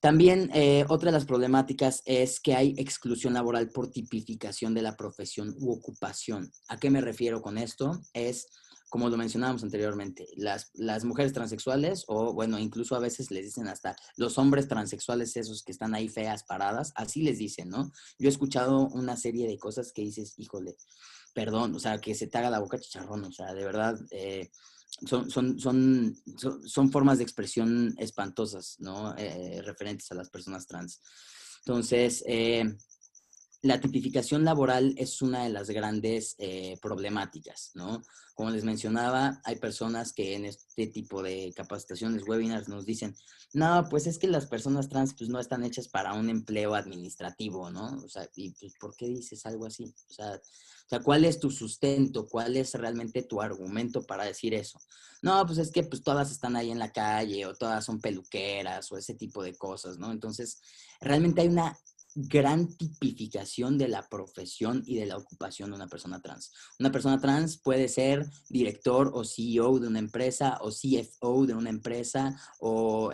Speaker 1: También otra de las problemáticas es que hay exclusión laboral por tipificación de la profesión u ocupación. ¿A qué me refiero con esto? Es, como lo mencionábamos anteriormente, las mujeres transexuales o, bueno, incluso a veces les dicen hasta los hombres transexuales, esos que están ahí feas paradas, así les dicen, ¿no? Yo he escuchado una serie de cosas que dices, híjole, perdón, o sea, que se te haga la boca chicharrón, o sea, de verdad, son formas de expresión espantosas, ¿no? Referentes a las personas trans. Entonces, la tipificación laboral es una de las grandes problemáticas, ¿no? Como les mencionaba, hay personas que en este tipo de capacitaciones, webinars, nos dicen, no, pues es que las personas trans pues no están hechas para un empleo administrativo, ¿no? O sea, y pues, ¿por qué dices algo así? O sea, ¿cuál es tu sustento? ¿Cuál es realmente tu argumento para decir eso? No, pues es que pues todas están ahí en la calle o todas son peluqueras o ese tipo de cosas, ¿no? Entonces, realmente hay una gran tipificación de la profesión y de la ocupación de una persona trans. Una persona trans puede ser director o CEO de una empresa o CFO de una empresa o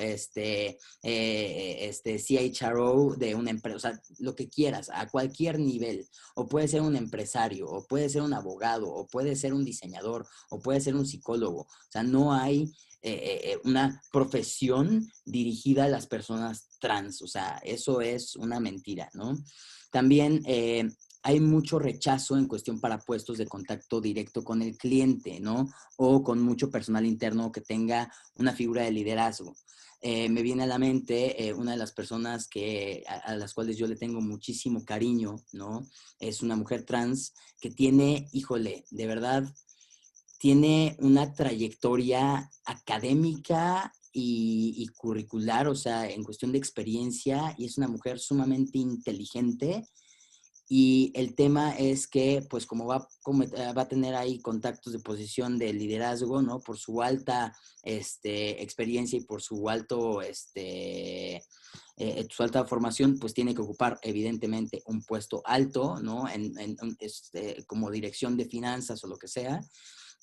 Speaker 1: CHRO de una empresa, o sea, lo que quieras, a cualquier nivel. O puede ser un empresario, o puede ser un abogado, o puede ser un diseñador, o puede ser un psicólogo. O sea, no hay una profesión dirigida a las personas trans. O sea, eso es una mentira, ¿no? También hay mucho rechazo en cuestión para puestos de contacto directo con el cliente, ¿no? O con mucho personal interno que tenga una figura de liderazgo. Me viene a la mente una de las personas a las cuales yo le tengo muchísimo cariño, ¿no? Es una mujer trans que tiene, híjole, de verdad, tiene una trayectoria académica y curricular, o sea, en cuestión de experiencia, y es una mujer sumamente inteligente. Y el tema es que, pues como va a tener ahí contactos de posición de liderazgo, ¿no? Por su alta experiencia y por su alta formación, pues tiene que ocupar evidentemente un puesto alto, ¿no? Como dirección de finanzas o lo que sea.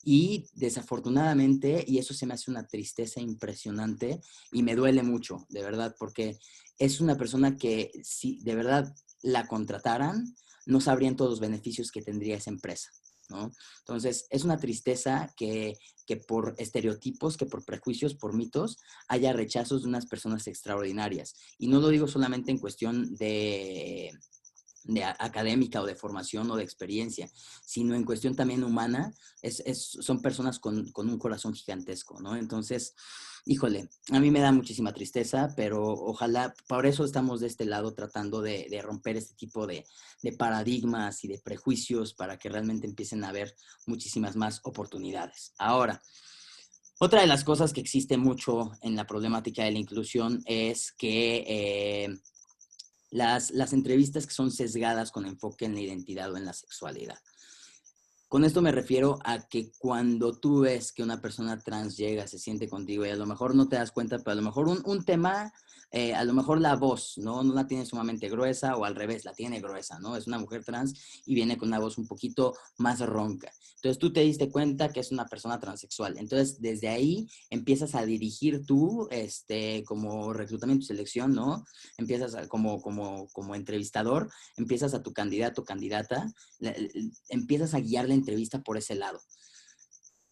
Speaker 1: Y desafortunadamente, y eso se me hace una tristeza impresionante y me duele mucho, de verdad, porque es una persona que si de verdad la contrataran, no sabrían todos los beneficios que tendría esa empresa, ¿no? Entonces, es una tristeza que por estereotipos, que por prejuicios, por mitos, haya rechazos de unas personas extraordinarias. Y no lo digo solamente en cuestión de académica o de formación o de experiencia, sino en cuestión también humana, son personas con un corazón gigantesco, ¿no? Entonces, híjole, a mí me da muchísima tristeza, pero ojalá, por eso estamos de este lado tratando de romper este tipo de paradigmas y de prejuicios para que realmente empiecen a haber muchísimas más oportunidades. Ahora, otra de las cosas que existe mucho en la problemática de la inclusión es que las entrevistas que son sesgadas con enfoque en la identidad o en la sexualidad. Con esto me refiero a que cuando tú ves que una persona trans llega, se siente contigo y a lo mejor no te das cuenta, pero a lo mejor un tema, a lo mejor la voz, ¿no? No la tiene sumamente gruesa o al revés, la tiene gruesa, ¿no? Es una mujer trans y viene con una voz un poquito más ronca. Entonces tú te diste cuenta que es una persona transexual. Entonces desde ahí empiezas a dirigir tú, como reclutamiento y selección, ¿no? Empiezas como entrevistador, empiezas a tu candidato o candidata, empiezas a guiar la entrevista por ese lado.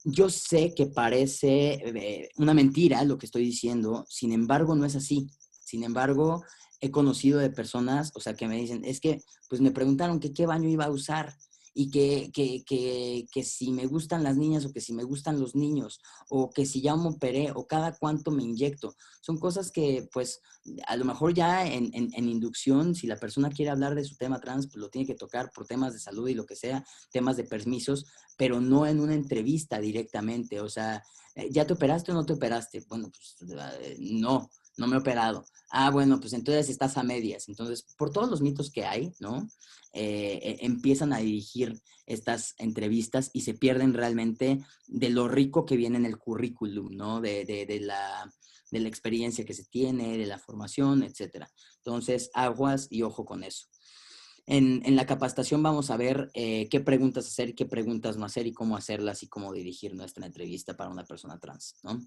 Speaker 1: Yo sé que parece una mentira lo que estoy diciendo, sin embargo no es así. Sin embargo, he conocido de personas, o sea, que me dicen, es que, pues me preguntaron que qué baño iba a usar y que si me gustan las niñas o que si me gustan los niños o que si ya me operé o cada cuánto me inyecto. Son cosas que, pues, a lo mejor ya en inducción, si la persona quiere hablar de su tema trans, pues lo tiene que tocar por temas de salud y lo que sea, temas de permisos, pero no en una entrevista directamente. O sea, ¿ya te operaste o no te operaste? Bueno, pues no me he operado. Ah, bueno, pues entonces estás a medias. Entonces, por todos los mitos que hay, ¿no? Empiezan a dirigir estas entrevistas y se pierden realmente de lo rico que viene en el currículum, ¿no? De la experiencia que se tiene, de la formación, etcétera. Entonces, aguas y ojo con eso. En la capacitación vamos a ver qué preguntas hacer, qué preguntas no hacer y cómo hacerlas y cómo dirigir nuestra entrevista para una persona trans, ¿no?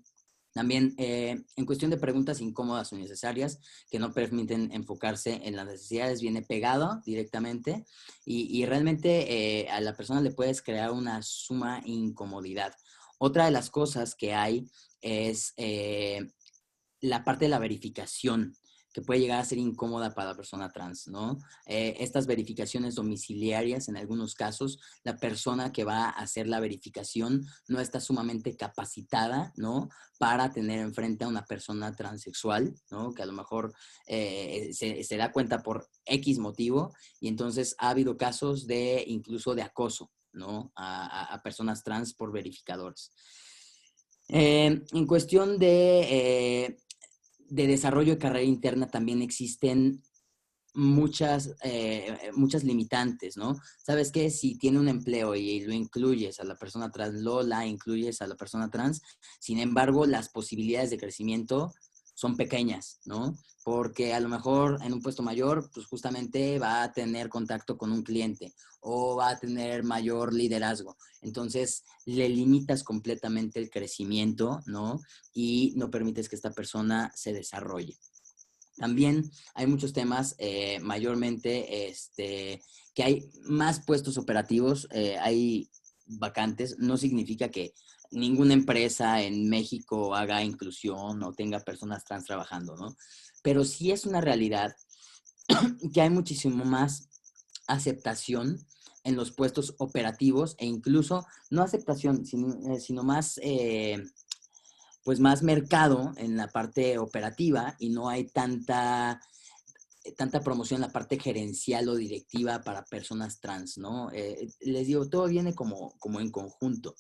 Speaker 1: También en cuestión de preguntas incómodas o innecesarias que no permiten enfocarse en las necesidades, viene pegado directamente y realmente a la persona le puedes crear una suma incomodidad. Otra de las cosas que hay es la parte de la verificación, que puede llegar a ser incómoda para la persona trans, ¿no? Estas verificaciones domiciliarias, en algunos casos, la persona que va a hacer la verificación no está sumamente capacitada, ¿no? Para tener enfrente a una persona transexual, ¿no? Que a lo mejor se da cuenta por X motivo y entonces ha habido casos de incluso de acoso, ¿no? A personas trans por verificadores. En cuestión de desarrollo de carrera interna también existen muchas limitantes, ¿no? ¿Sabes qué? Si tiene un empleo y lo incluyes a la persona trans, la incluyes a la persona trans, sin embargo, las posibilidades de crecimiento son pequeñas, ¿no? Porque a lo mejor en un puesto mayor, pues justamente va a tener contacto con un cliente o va a tener mayor liderazgo. Entonces, le limitas completamente el crecimiento, ¿no? Y no permites que esta persona se desarrolle. También hay muchos temas, mayormente, que hay más puestos operativos, hay vacantes. No significa que ninguna empresa en México haga inclusión o tenga personas trans trabajando, ¿no? Pero sí es una realidad que hay muchísimo más aceptación en los puestos operativos e incluso no aceptación, sino más pues más mercado en la parte operativa y no hay tanta promoción en la parte gerencial o directiva para personas trans, ¿no? Les digo, todo viene como en conjunto,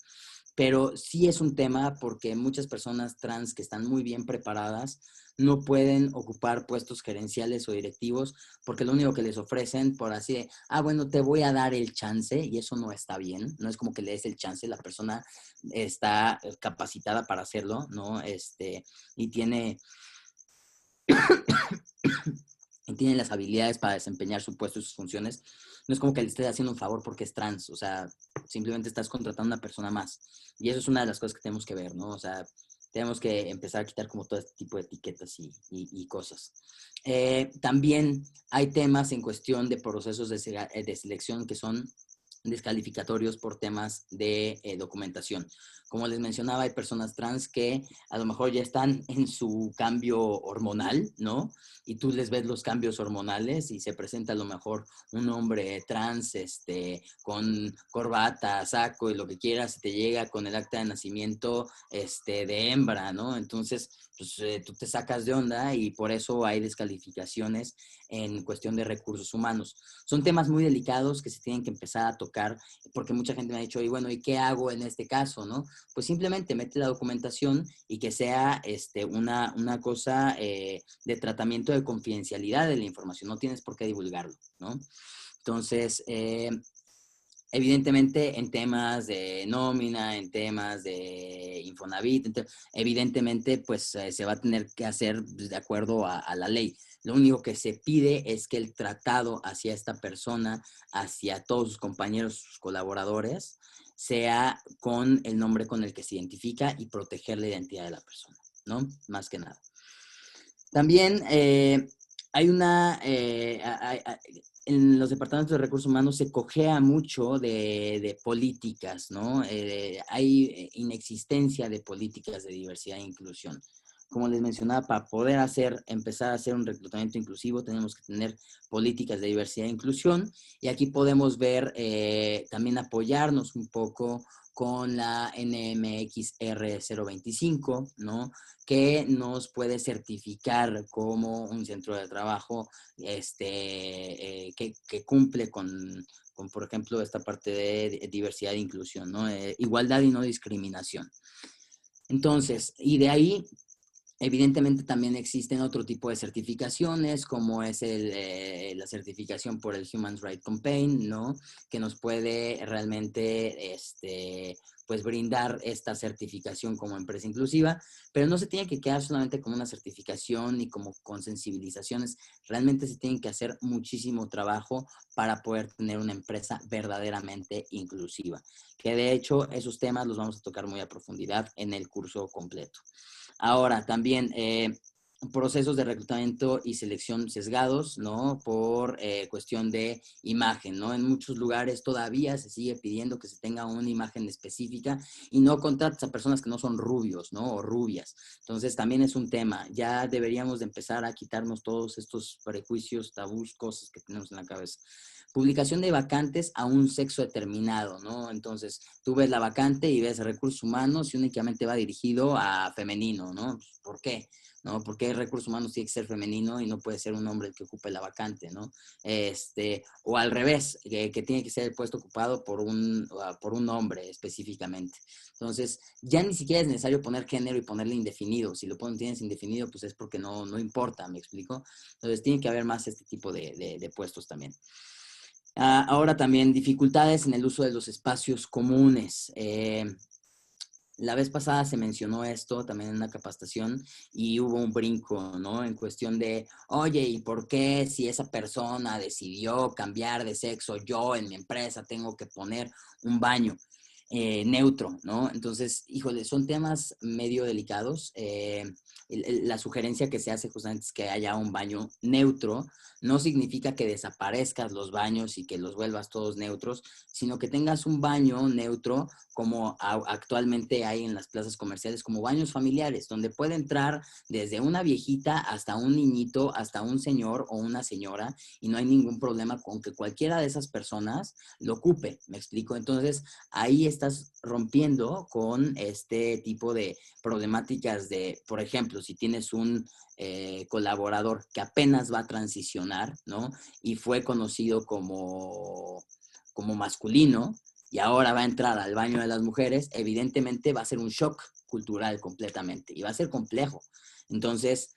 Speaker 1: pero sí es un tema porque muchas personas trans que están muy bien preparadas no pueden ocupar puestos gerenciales o directivos porque lo único que les ofrecen por así de, bueno, te voy a dar el chance y eso no está bien, no es como que le des el chance, la persona está capacitada para hacerlo, ¿no? Y tiene las habilidades para desempeñar su puesto y sus funciones. No es como que le estés haciendo un favor porque es trans, o sea, simplemente estás contratando a una persona más. Y eso es una de las cosas que tenemos que ver, ¿no? O sea, tenemos que empezar a quitar como todo este tipo de etiquetas y cosas. También hay temas en cuestión de procesos de selección que son descalificatorios por temas de documentación. Como les mencionaba, hay personas trans que a lo mejor ya están en su cambio hormonal, ¿no? Y tú les ves los cambios hormonales y se presenta a lo mejor un hombre trans, con corbata, saco y lo que quieras, y te llega con el acta de nacimiento, de hembra, ¿no? Entonces, pues tú te sacas de onda y por eso hay descalificaciones en cuestión de recursos humanos. Son temas muy delicados que se tienen que empezar a tocar porque mucha gente me ha dicho, y bueno, ¿y qué hago en este caso, no? Pues simplemente mete la documentación y que sea una cosa de tratamiento de confidencialidad de la información. No tienes por qué divulgarlo, ¿no? Entonces, Evidentemente, en temas de nómina, en temas de Infonavit, evidentemente, pues se va a tener que hacer de acuerdo a la ley. Lo único que se pide es que el tratado hacia esta persona, hacia todos sus compañeros, sus colaboradores, sea con el nombre con el que se identifica y proteger la identidad de la persona, ¿no? Más que nada. También hay una, en los departamentos de recursos humanos se cojea mucho de políticas, ¿no? Hay inexistencia de políticas de diversidad e inclusión. Como les mencionaba, para poder empezar a hacer un reclutamiento inclusivo, tenemos que tener políticas de diversidad e inclusión. Y aquí podemos ver, también apoyarnos un poco con la NMXR 025, ¿no? Que nos puede certificar como un centro de trabajo que cumple con, por ejemplo, esta parte de diversidad e inclusión, ¿no? Igualdad y no discriminación. Entonces, y de ahí evidentemente también existen otro tipo de certificaciones, como es la certificación por el Human Rights Campaign, ¿no? Que nos puede realmente, pues brindar esta certificación como empresa inclusiva, pero no se tiene que quedar solamente como una certificación y como con sensibilizaciones, realmente se tiene que hacer muchísimo trabajo para poder tener una empresa verdaderamente inclusiva, que de hecho esos temas los vamos a tocar muy a profundidad en el curso completo. Ahora, también procesos de reclutamiento y selección sesgados, ¿no? Por cuestión de imagen, ¿no? En muchos lugares todavía se sigue pidiendo que se tenga una imagen específica y no contratas a personas que no son rubios, ¿no? O rubias. Entonces, también es un tema. Ya deberíamos de empezar a quitarnos todos estos prejuicios, tabús, cosas que tenemos en la cabeza. Publicación de vacantes a un sexo determinado, ¿no? Entonces, tú ves la vacante y ves recursos humanos y únicamente va dirigido a femenino, ¿no? ¿Por qué? ¿No? ¿Por qué recursos humanos tiene que ser femenino y no puede ser un hombre el que ocupe la vacante, ¿no? O al revés, que tiene que ser el puesto ocupado por un hombre específicamente. Entonces, ya ni siquiera es necesario poner género y ponerle indefinido. Si lo tienes indefinido, pues es porque no importa, ¿me explico? Entonces, tiene que haber más este tipo de puestos también. Ahora también dificultades en el uso de los espacios comunes. La vez pasada se mencionó esto también en una capacitación y hubo un brinco, ¿no? En cuestión de, oye, ¿y por qué si esa persona decidió cambiar de sexo, yo en mi empresa tengo que poner un baño neutro, ¿no? Entonces, híjole, son temas medio delicados. La sugerencia que se hace justamente es que haya un baño neutro. No significa que desaparezcas los baños y que los vuelvas todos neutros, sino que tengas un baño neutro como actualmente hay en las plazas comerciales, como baños familiares, donde puede entrar desde una viejita hasta un niñito, hasta un señor o una señora, y no hay ningún problema con que cualquiera de esas personas lo ocupe, ¿me explico? Entonces, ahí estás rompiendo con este tipo de problemáticas de, por ejemplo, si tienes un colaborador que apenas va a transicionar, ¿no? Y fue conocido como masculino, y ahora va a entrar al baño de las mujeres, evidentemente va a ser un shock cultural completamente y va a ser complejo. Entonces,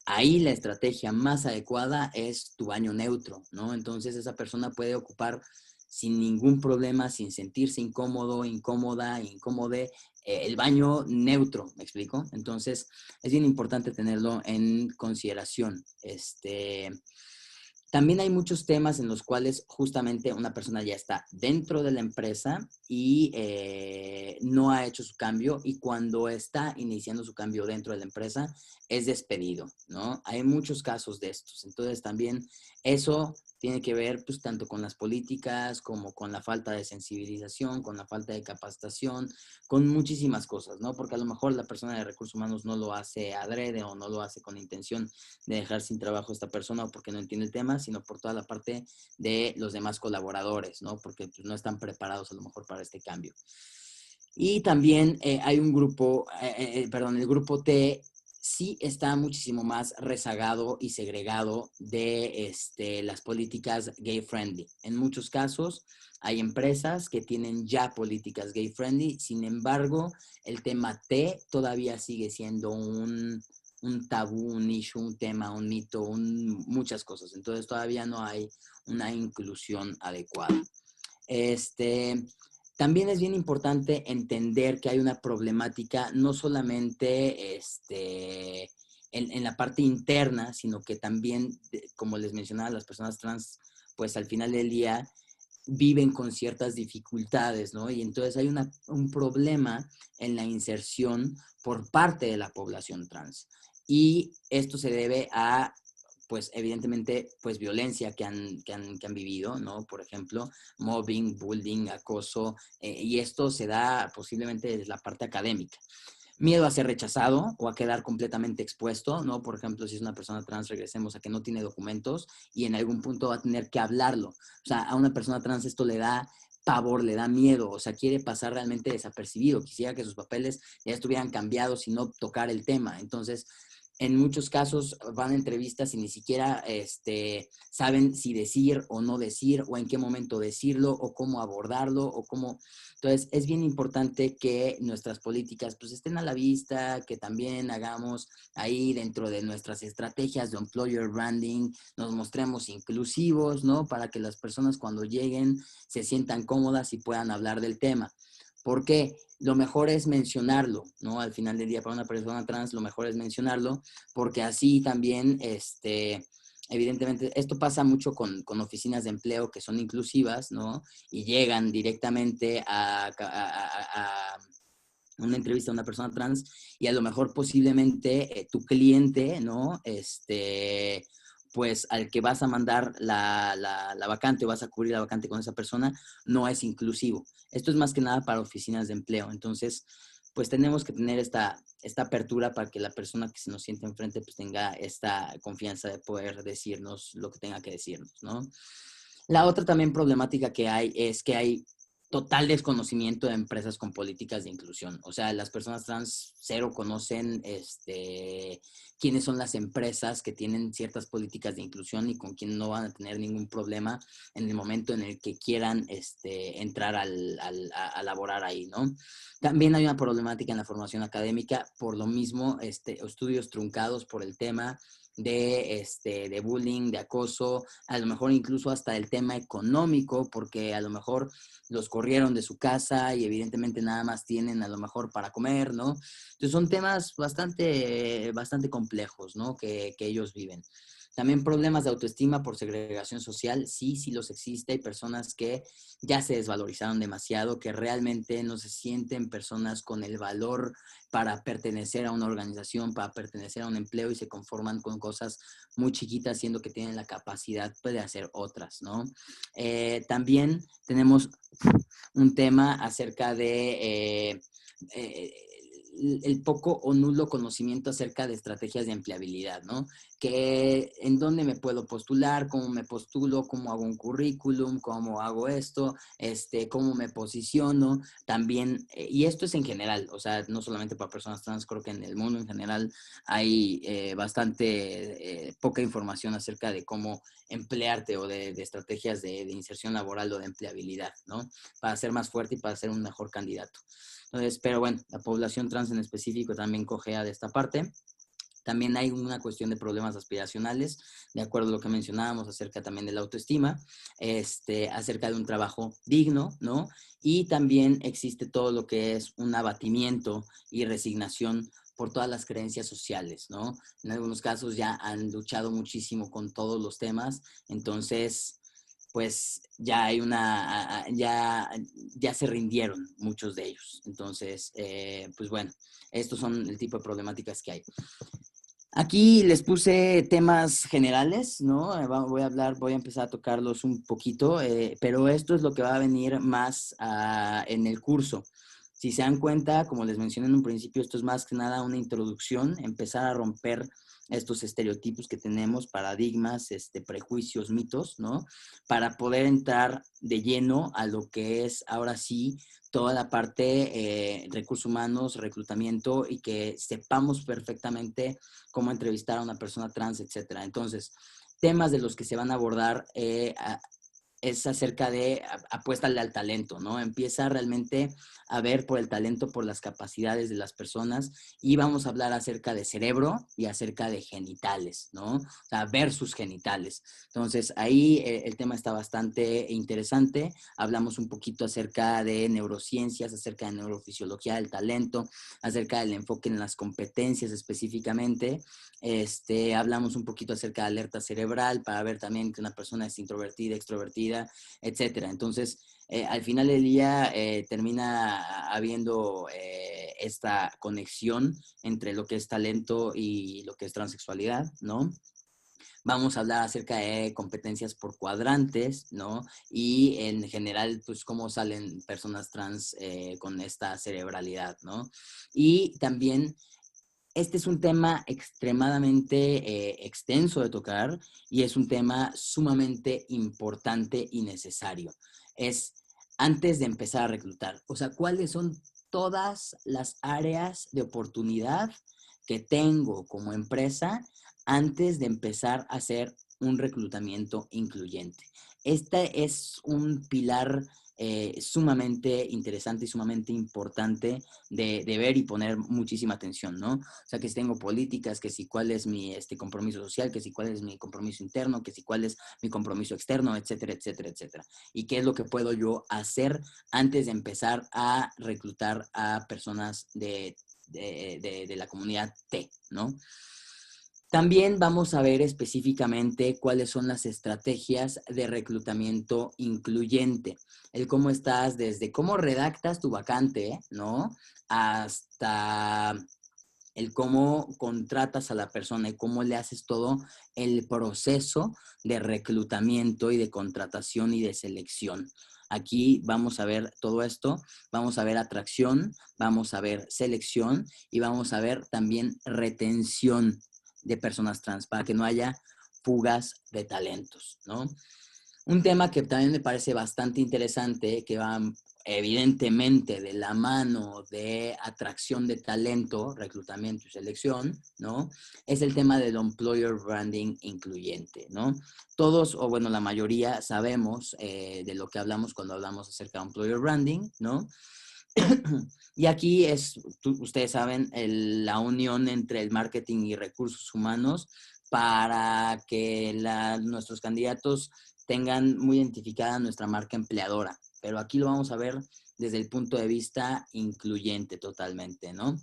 Speaker 1: ahí la estrategia más adecuada es tu baño neutro, ¿no? Entonces, esa persona puede ocupar sin ningún problema, sin sentirse incómodo, incómoda, incómode, el baño neutro, ¿me explico? Entonces, es bien importante tenerlo en consideración. También hay muchos temas en los cuales justamente una persona ya está dentro de la empresa y no ha hecho su cambio, y cuando está iniciando su cambio dentro de la empresa es despedido, ¿no? Hay muchos casos de estos. Entonces también eso tiene que ver pues tanto con las políticas como con la falta de sensibilización, con la falta de capacitación, con muchísimas cosas, ¿no? Porque a lo mejor la persona de recursos humanos no lo hace adrede o no lo hace con intención de dejar sin trabajo a esta persona o porque no entiende el tema, sino por toda la parte de los demás colaboradores, ¿no? Porque pues, no están preparados a lo mejor para este cambio. Y también hay un grupo, el grupo T sí está muchísimo más rezagado y segregado de las políticas gay friendly. En muchos casos hay empresas que tienen ya políticas gay friendly, sin embargo, el tema T todavía sigue siendo un tabú, un issue, un tema, un mito, muchas cosas. Entonces todavía no hay una inclusión adecuada. Este, también es bien importante entender que hay una problemática no solamente en la parte interna, sino que también, como les mencionaba, las personas trans, pues al final del día viven con ciertas dificultades, ¿no? Y entonces hay un problema en la inserción por parte de la población trans. Y esto se debe a, pues evidentemente, pues violencia que han vivido, ¿no? Por ejemplo, mobbing, bullying, acoso, y esto se da posiblemente desde la parte académica. Miedo a ser rechazado o a quedar completamente expuesto, ¿no? Por ejemplo, si es una persona trans, regresemos a que no tiene documentos y en algún punto va a tener que hablarlo. O sea, a una persona trans esto le da pavor, le da miedo, o sea, quiere pasar realmente desapercibido. Quisiera que sus papeles ya estuvieran cambiados y no tocar el tema. Entonces, en muchos casos van a entrevistas y ni siquiera saben si decir o no decir, o en qué momento decirlo, o cómo abordarlo, o cómo. Entonces, es bien importante que nuestras políticas pues estén a la vista, que también hagamos ahí dentro de nuestras estrategias de employer branding, nos mostremos inclusivos, ¿no? Para que las personas cuando lleguen se sientan cómodas y puedan hablar del tema. ¿Por qué? Lo mejor es mencionarlo, ¿no? Al final del día para una persona trans lo mejor es mencionarlo, porque así también, evidentemente, esto pasa mucho con oficinas de empleo que son inclusivas, ¿no? Y llegan directamente a una entrevista a una persona trans y a lo mejor posiblemente tu cliente, ¿no? Pues al que vas a mandar la vacante o vas a cubrir la vacante con esa persona, no es inclusivo. Esto es más que nada para oficinas de empleo. Entonces, pues tenemos que tener esta apertura para que la persona que se nos siente enfrente pues tenga esta confianza de poder decirnos lo que tenga que decirnos, ¿no? La otra también problemática que hay es que hay total desconocimiento de empresas con políticas de inclusión. O sea, las personas trans cero conocen quiénes son las empresas que tienen ciertas políticas de inclusión y con quién no van a tener ningún problema en el momento en el que quieran entrar a laborar ahí, ¿no? También hay una problemática en la formación académica, por lo mismo, estudios truncados por el tema de bullying, de acoso, a lo mejor incluso hasta el tema económico, porque a lo mejor los corrieron de su casa y evidentemente nada más tienen a lo mejor para comer, ¿no? Entonces son temas bastante complejos, ¿no? Que ellos viven. También problemas de autoestima por segregación social, sí, sí los existe. Hay personas que ya se desvalorizaron demasiado, que realmente no se sienten personas con el valor para pertenecer a una organización, para pertenecer a un empleo y se conforman con cosas muy chiquitas, siendo que tienen la capacidad pues, de hacer otras, ¿no? También tenemos un tema acerca de eh, el poco o nulo conocimiento acerca de estrategias de empleabilidad, ¿no? Que en dónde me puedo postular, cómo me postulo, cómo hago un currículum, cómo hago esto, cómo me posiciono, también, y esto es en general, o sea, no solamente para personas trans, creo que en el mundo en general hay bastante poca información acerca de cómo emplearte o de estrategias de inserción laboral o de empleabilidad, ¿no? Para ser más fuerte y para ser un mejor candidato. Entonces, pero bueno, la población trans en específico también cojea de esta parte. También hay una cuestión de problemas aspiracionales, de acuerdo a lo que mencionábamos acerca también de la autoestima, acerca de un trabajo digno, ¿no? Y también existe todo lo que es un abatimiento y resignación por todas las creencias sociales, ¿no? En algunos casos ya han luchado muchísimo con todos los temas, entonces pues ya hay ya se rindieron muchos de ellos. Entonces, pues bueno, estos son el tipo de problemáticas que hay. Aquí les puse temas generales, ¿no? Voy a empezar a tocarlos un poquito, pero esto es lo que va a venir más en el curso. Si se dan cuenta, como les mencioné en un principio, esto es más que nada una introducción, empezar a romper estos estereotipos que tenemos, paradigmas, prejuicios, mitos, ¿no? Para poder entrar de lleno a lo que es ahora sí toda la parte recursos humanos, reclutamiento y que sepamos perfectamente cómo entrevistar a una persona trans, etcétera. Entonces, temas de los que se van a abordar es acerca de apuéstale al talento, ¿no? Empieza realmente a ver por el talento, por las capacidades de las personas y vamos a hablar acerca de cerebro y acerca de genitales, ¿no? O sea, versus genitales. Entonces, ahí el tema está bastante interesante. Hablamos un poquito acerca de neurociencias, acerca de neurofisiología del talento, acerca del enfoque en las competencias específicamente. Hablamos un poquito acerca de alerta cerebral para ver también que una persona es introvertida, extrovertida, etcétera. Entonces, al final del día termina habiendo esta conexión entre lo que es talento y lo que es transexualidad, ¿no? Vamos a hablar acerca de competencias por cuadrantes, ¿no? Y en general, pues, cómo salen personas trans con esta cerebralidad, ¿no? Y también este es un tema extremadamente extenso de tocar y es un tema sumamente importante y necesario. Es antes de empezar a reclutar, o sea, cuáles son todas las áreas de oportunidad que tengo como empresa antes de empezar a hacer un reclutamiento incluyente. Este es un pilar sumamente interesante y sumamente importante de ver y poner muchísima atención, ¿no? O sea, que si tengo políticas, que si cuál es mi compromiso social, que si cuál es mi compromiso interno, que si cuál es mi compromiso externo, etcétera, etcétera, etcétera. Y qué es lo que puedo yo hacer antes de empezar a reclutar a personas de la comunidad T, ¿no? También vamos a ver específicamente cuáles son las estrategias de reclutamiento incluyente. El cómo estás, desde cómo redactas tu vacante, ¿no? Hasta el cómo contratas a la persona y cómo le haces todo el proceso de reclutamiento y de contratación y de selección. Aquí vamos a ver todo esto, vamos a ver atracción, vamos a ver selección y vamos a ver también retención de personas trans para que no haya fugas de talentos, ¿no? Un tema que también me parece bastante interesante, que va evidentemente de la mano de atracción de talento, reclutamiento y selección, ¿no? Es el tema del employer branding incluyente, ¿no? Todos, o bueno, la mayoría sabemos de lo que hablamos cuando hablamos acerca de employer branding, ¿no? Y aquí es, ustedes saben, la unión entre el marketing y recursos humanos para que nuestros candidatos tengan muy identificada nuestra marca empleadora. Pero aquí lo vamos a ver desde el punto de vista incluyente totalmente, ¿no?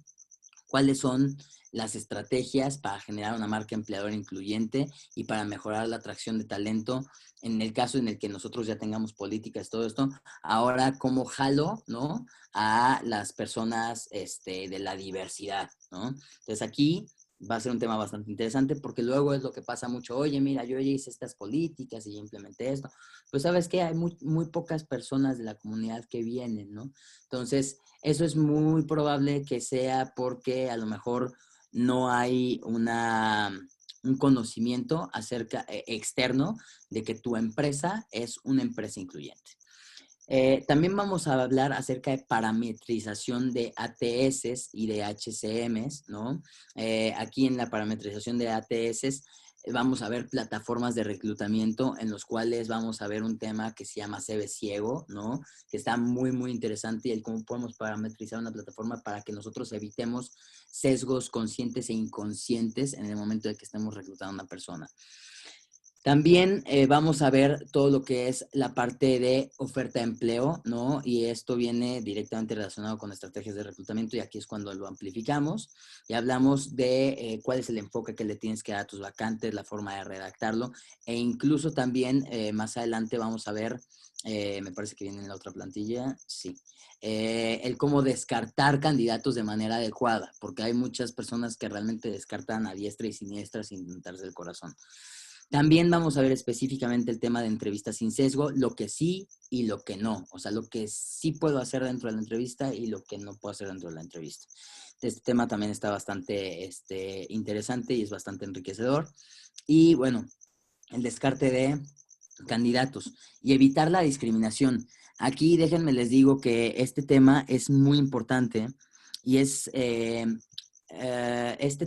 Speaker 1: ¿Cuáles son las estrategias para generar una marca empleadora incluyente y para mejorar la atracción de talento en el caso en el que nosotros ya tengamos políticas, todo esto? Ahora, ¿cómo jalo, no? A las personas de la diversidad, ¿no? Entonces aquí va a ser un tema bastante interesante porque luego es lo que pasa mucho, oye, mira, yo ya hice estas políticas y implementé esto. Pues sabes que hay muy pocas personas de la comunidad que vienen, ¿no? Entonces, eso es muy probable que sea porque a lo mejor no hay un conocimiento acerca externo de que tu empresa es una empresa incluyente. También vamos a hablar acerca de parametrización de ATS y de HCMs, ¿no? Aquí en la parametrización de ATS vamos a ver plataformas de reclutamiento en los cuales vamos a ver un tema que se llama CV ciego, ¿no? Que está muy interesante y el cómo podemos parametrizar una plataforma para que nosotros evitemos sesgos conscientes e inconscientes en el momento de que estemos reclutando a una persona. También vamos a ver todo lo que es la parte de oferta de empleo, ¿no? Y esto viene directamente relacionado con estrategias de reclutamiento y aquí es cuando lo amplificamos y hablamos de cuál es el enfoque que le tienes que dar a tus vacantes, la forma de redactarlo e incluso también más adelante vamos a ver, me parece que viene en la otra plantilla, sí, el cómo descartar candidatos de manera adecuada, porque hay muchas personas que realmente descartan a diestra y siniestra sin darse el corazón. También vamos a ver específicamente el tema de entrevistas sin sesgo, lo que sí y lo que no. O sea, lo que sí puedo hacer dentro de la entrevista y lo que no puedo hacer dentro de la entrevista. Este tema también está bastante interesante y es bastante enriquecedor. Y bueno, el descarte de candidatos y evitar la discriminación. Aquí déjenme les digo que este tema es muy importante y este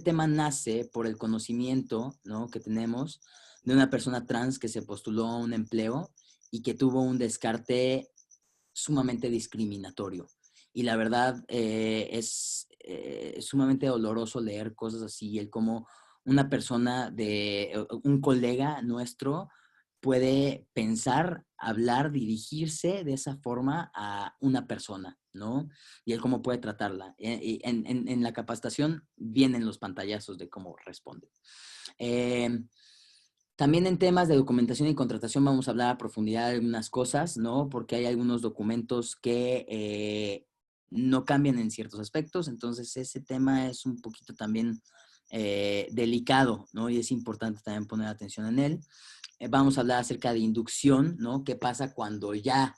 Speaker 1: tema nace por el conocimiento, ¿no?, que tenemos de una persona trans que se postuló a un empleo y que tuvo un descarte sumamente discriminatorio. Y la verdad es sumamente doloroso leer cosas así, el cómo una persona un colega nuestro puede pensar, hablar, dirigirse de esa forma a una persona, ¿no? Y él cómo puede tratarla. En la capacitación vienen los pantallazos de cómo responde. Eh, También en temas de documentación y contratación vamos a hablar a profundidad de algunas cosas, ¿no? Porque hay algunos documentos que no cambian en ciertos aspectos, entonces ese tema es un poquito también delicado, ¿no? Y es importante también poner atención en él. Vamos a hablar acerca de inducción, ¿no? ¿Qué pasa cuando ya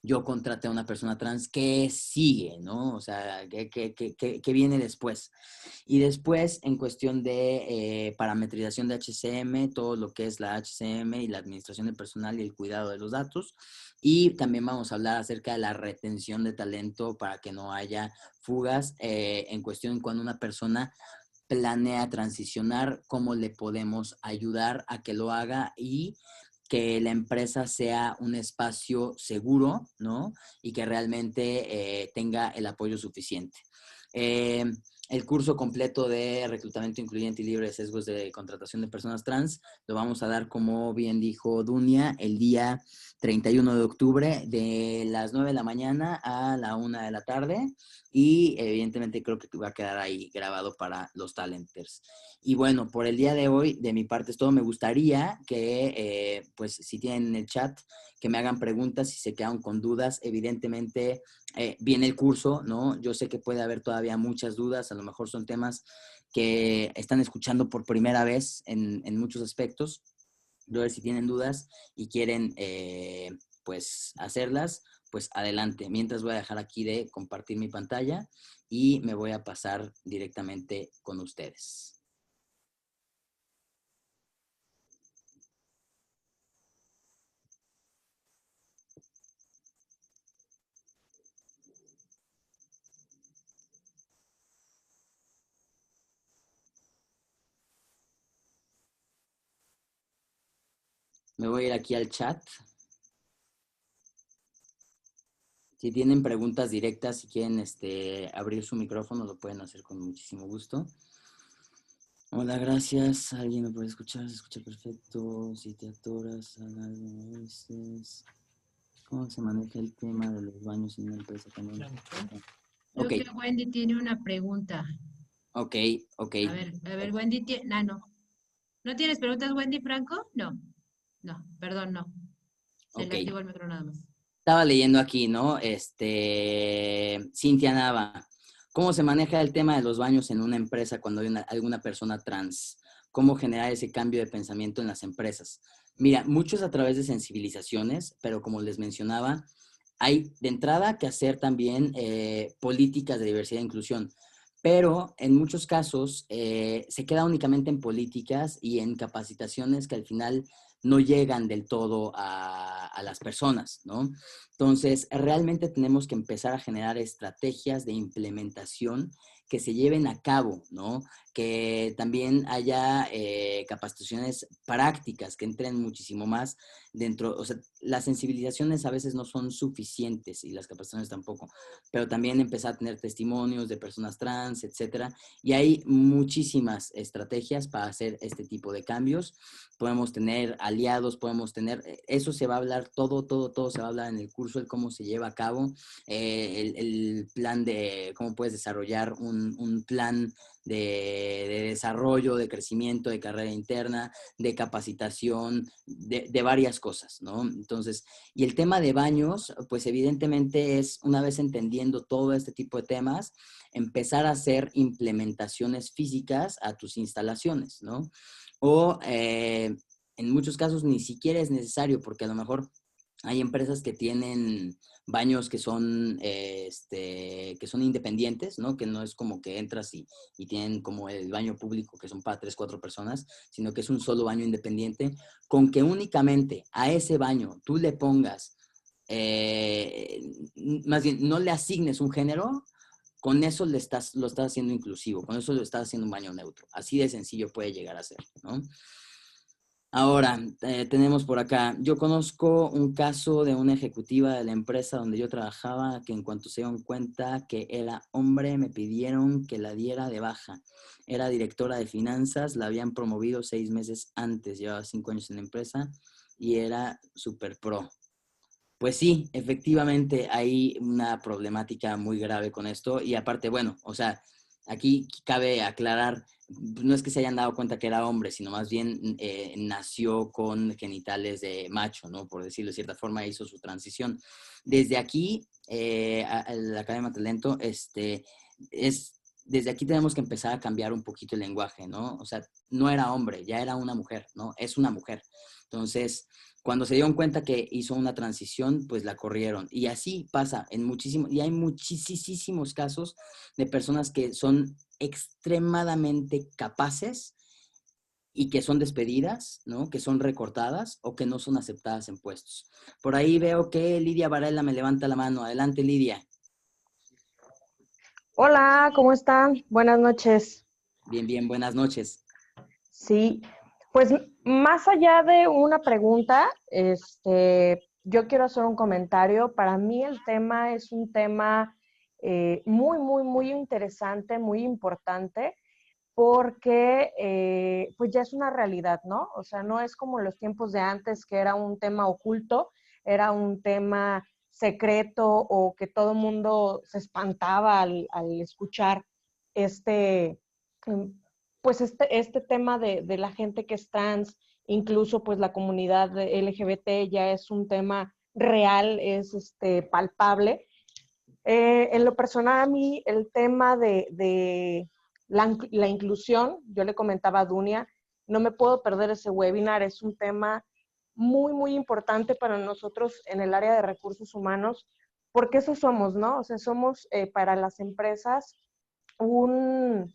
Speaker 1: yo contraté a una persona trans? ¿Qué sigue, no? O sea, ¿qué viene después? Y después, en cuestión de parametrización de HCM, todo lo que es la HCM y la administración del personal y el cuidado de los datos. Y también vamos a hablar acerca de la retención de talento para que no haya fugas en cuestión cuando una persona planea transicionar, cómo le podemos ayudar a que lo haga y que la empresa sea un espacio seguro, ¿no? Y que realmente tenga el apoyo suficiente. Eh, el curso completo de reclutamiento incluyente y libre de sesgos de contratación de personas trans lo vamos a dar, como bien dijo Dunia, el día 31 de octubre de las 9 de la mañana a la 1 de la tarde y evidentemente creo que va a quedar ahí grabado para los talenters. Y bueno, por el día de hoy, de mi parte es todo. Me gustaría que, pues, si tienen el chat, que me hagan preguntas, si se quedan con dudas. Evidentemente, viene el curso, ¿no? Yo sé que puede haber todavía muchas dudas, a lo mejor son temas que están escuchando por primera vez en muchos aspectos. A ver si tienen dudas y quieren, pues, hacerlas, pues adelante. Mientras voy a dejar aquí de compartir mi pantalla y me voy a pasar directamente con ustedes. Me voy a ir aquí al chat. Si tienen preguntas directas, si quieren abrir su micrófono, lo pueden hacer con muchísimo gusto. Hola, gracias. ¿Alguien me puede escuchar? Se escucha perfecto. Si te atoras, haga algo a veces. ¿Cómo se maneja el tema de los baños en una empresa también?
Speaker 2: Creo
Speaker 1: Ok,
Speaker 2: que Wendy tiene una pregunta.
Speaker 1: ok, ok.
Speaker 2: A ver, Wendy tiene. Ah, no. ¿No tienes preguntas, Wendy Franco? No. No, perdón, no. Se le
Speaker 1: Ok.
Speaker 2: activó el micro nada más.
Speaker 1: Estaba leyendo aquí, ¿no? Cintia Nava. ¿Cómo se maneja el tema de los baños en una empresa cuando hay alguna persona trans? ¿Cómo generar ese cambio de pensamiento en las empresas? Mira, muchos a través de sensibilizaciones, pero como les mencionaba, hay de entrada que hacer también políticas de diversidad e inclusión, pero en muchos casos se queda únicamente en políticas y en capacitaciones que al final no llegan del todo a las personas, ¿no? Entonces, realmente tenemos que empezar a generar estrategias de implementación que se lleven a cabo, ¿no? Que también haya capacitaciones prácticas que entren muchísimo más dentro, o sea, las sensibilizaciones a veces no son suficientes y las capacitaciones tampoco, pero también empezar a tener testimonios de personas trans, etcétera, y hay muchísimas estrategias para hacer este tipo de cambios. Podemos tener aliados, podemos tener, eso se va a hablar, todo se va a hablar en el curso, el cómo se lleva a cabo, el plan de cómo puedes desarrollar un plan de desarrollo, de crecimiento, de carrera interna, de capacitación, de varias cosas, ¿no? Entonces, y el tema de baños, pues evidentemente es, una vez entendiendo todo este tipo de temas, empezar a hacer implementaciones físicas a tus instalaciones, ¿no? O en muchos casos ni siquiera es necesario, porque a lo mejor hay empresas que tienen baños que son independientes, ¿no? Que no es como que entras y tienen como el baño público que son para 3, 4 personas, sino que es un solo baño independiente, con que únicamente a ese baño tú le pongas, eh, más bien, no le asignes un género, con eso lo estás haciendo inclusivo, con eso lo estás haciendo un baño neutro. Así de sencillo puede llegar a ser, ¿no? Ahora, tenemos por acá, yo conozco un caso de una ejecutiva de la empresa donde yo trabajaba que en cuanto se dieron cuenta que era hombre me pidieron que la diera de baja. Era directora de finanzas, la habían promovido 6 meses antes, llevaba 5 años en la empresa y era súper pro. Pues sí, efectivamente hay una problemática muy grave con esto y aparte, bueno, o sea, aquí cabe aclarar, no es que se hayan dado cuenta que era hombre, sino más bien nació con genitales de macho, ¿no? Por decirlo de cierta forma, hizo su transición. Desde aquí, a la Academia Talento, desde aquí tenemos que empezar a cambiar un poquito el lenguaje, ¿no? O sea, no era hombre, ya era una mujer, ¿no? Es una mujer. Entonces, cuando se dieron cuenta que hizo una transición, pues la corrieron. Y así pasa en muchísimos, y hay muchísimos casos de personas que son extremadamente capaces y que son despedidas, ¿no? Que son recortadas o que no son aceptadas en puestos. Por ahí veo que Lidia Varela me levanta la mano. Adelante, Lidia.
Speaker 3: Hola, ¿cómo están? Buenas noches.
Speaker 1: Bien, bien, buenas noches.
Speaker 3: Sí, pues más allá de una pregunta, yo quiero hacer un comentario. Para mí el tema es un tema muy interesante, muy importante, porque pues ya es una realidad, ¿no? O sea, no es como los tiempos de antes que era un tema oculto, era un tema secreto o que todo el mundo se espantaba al escuchar este, mm, pues este tema de la gente que es trans, incluso pues la comunidad LGBT ya es un tema real, es palpable. En lo personal, a mí el tema de la inclusión, yo le comentaba a Dunia, no me puedo perder ese webinar, es un tema muy importante para nosotros en el área de recursos humanos, porque eso somos, ¿no? O sea, somos para las empresas un,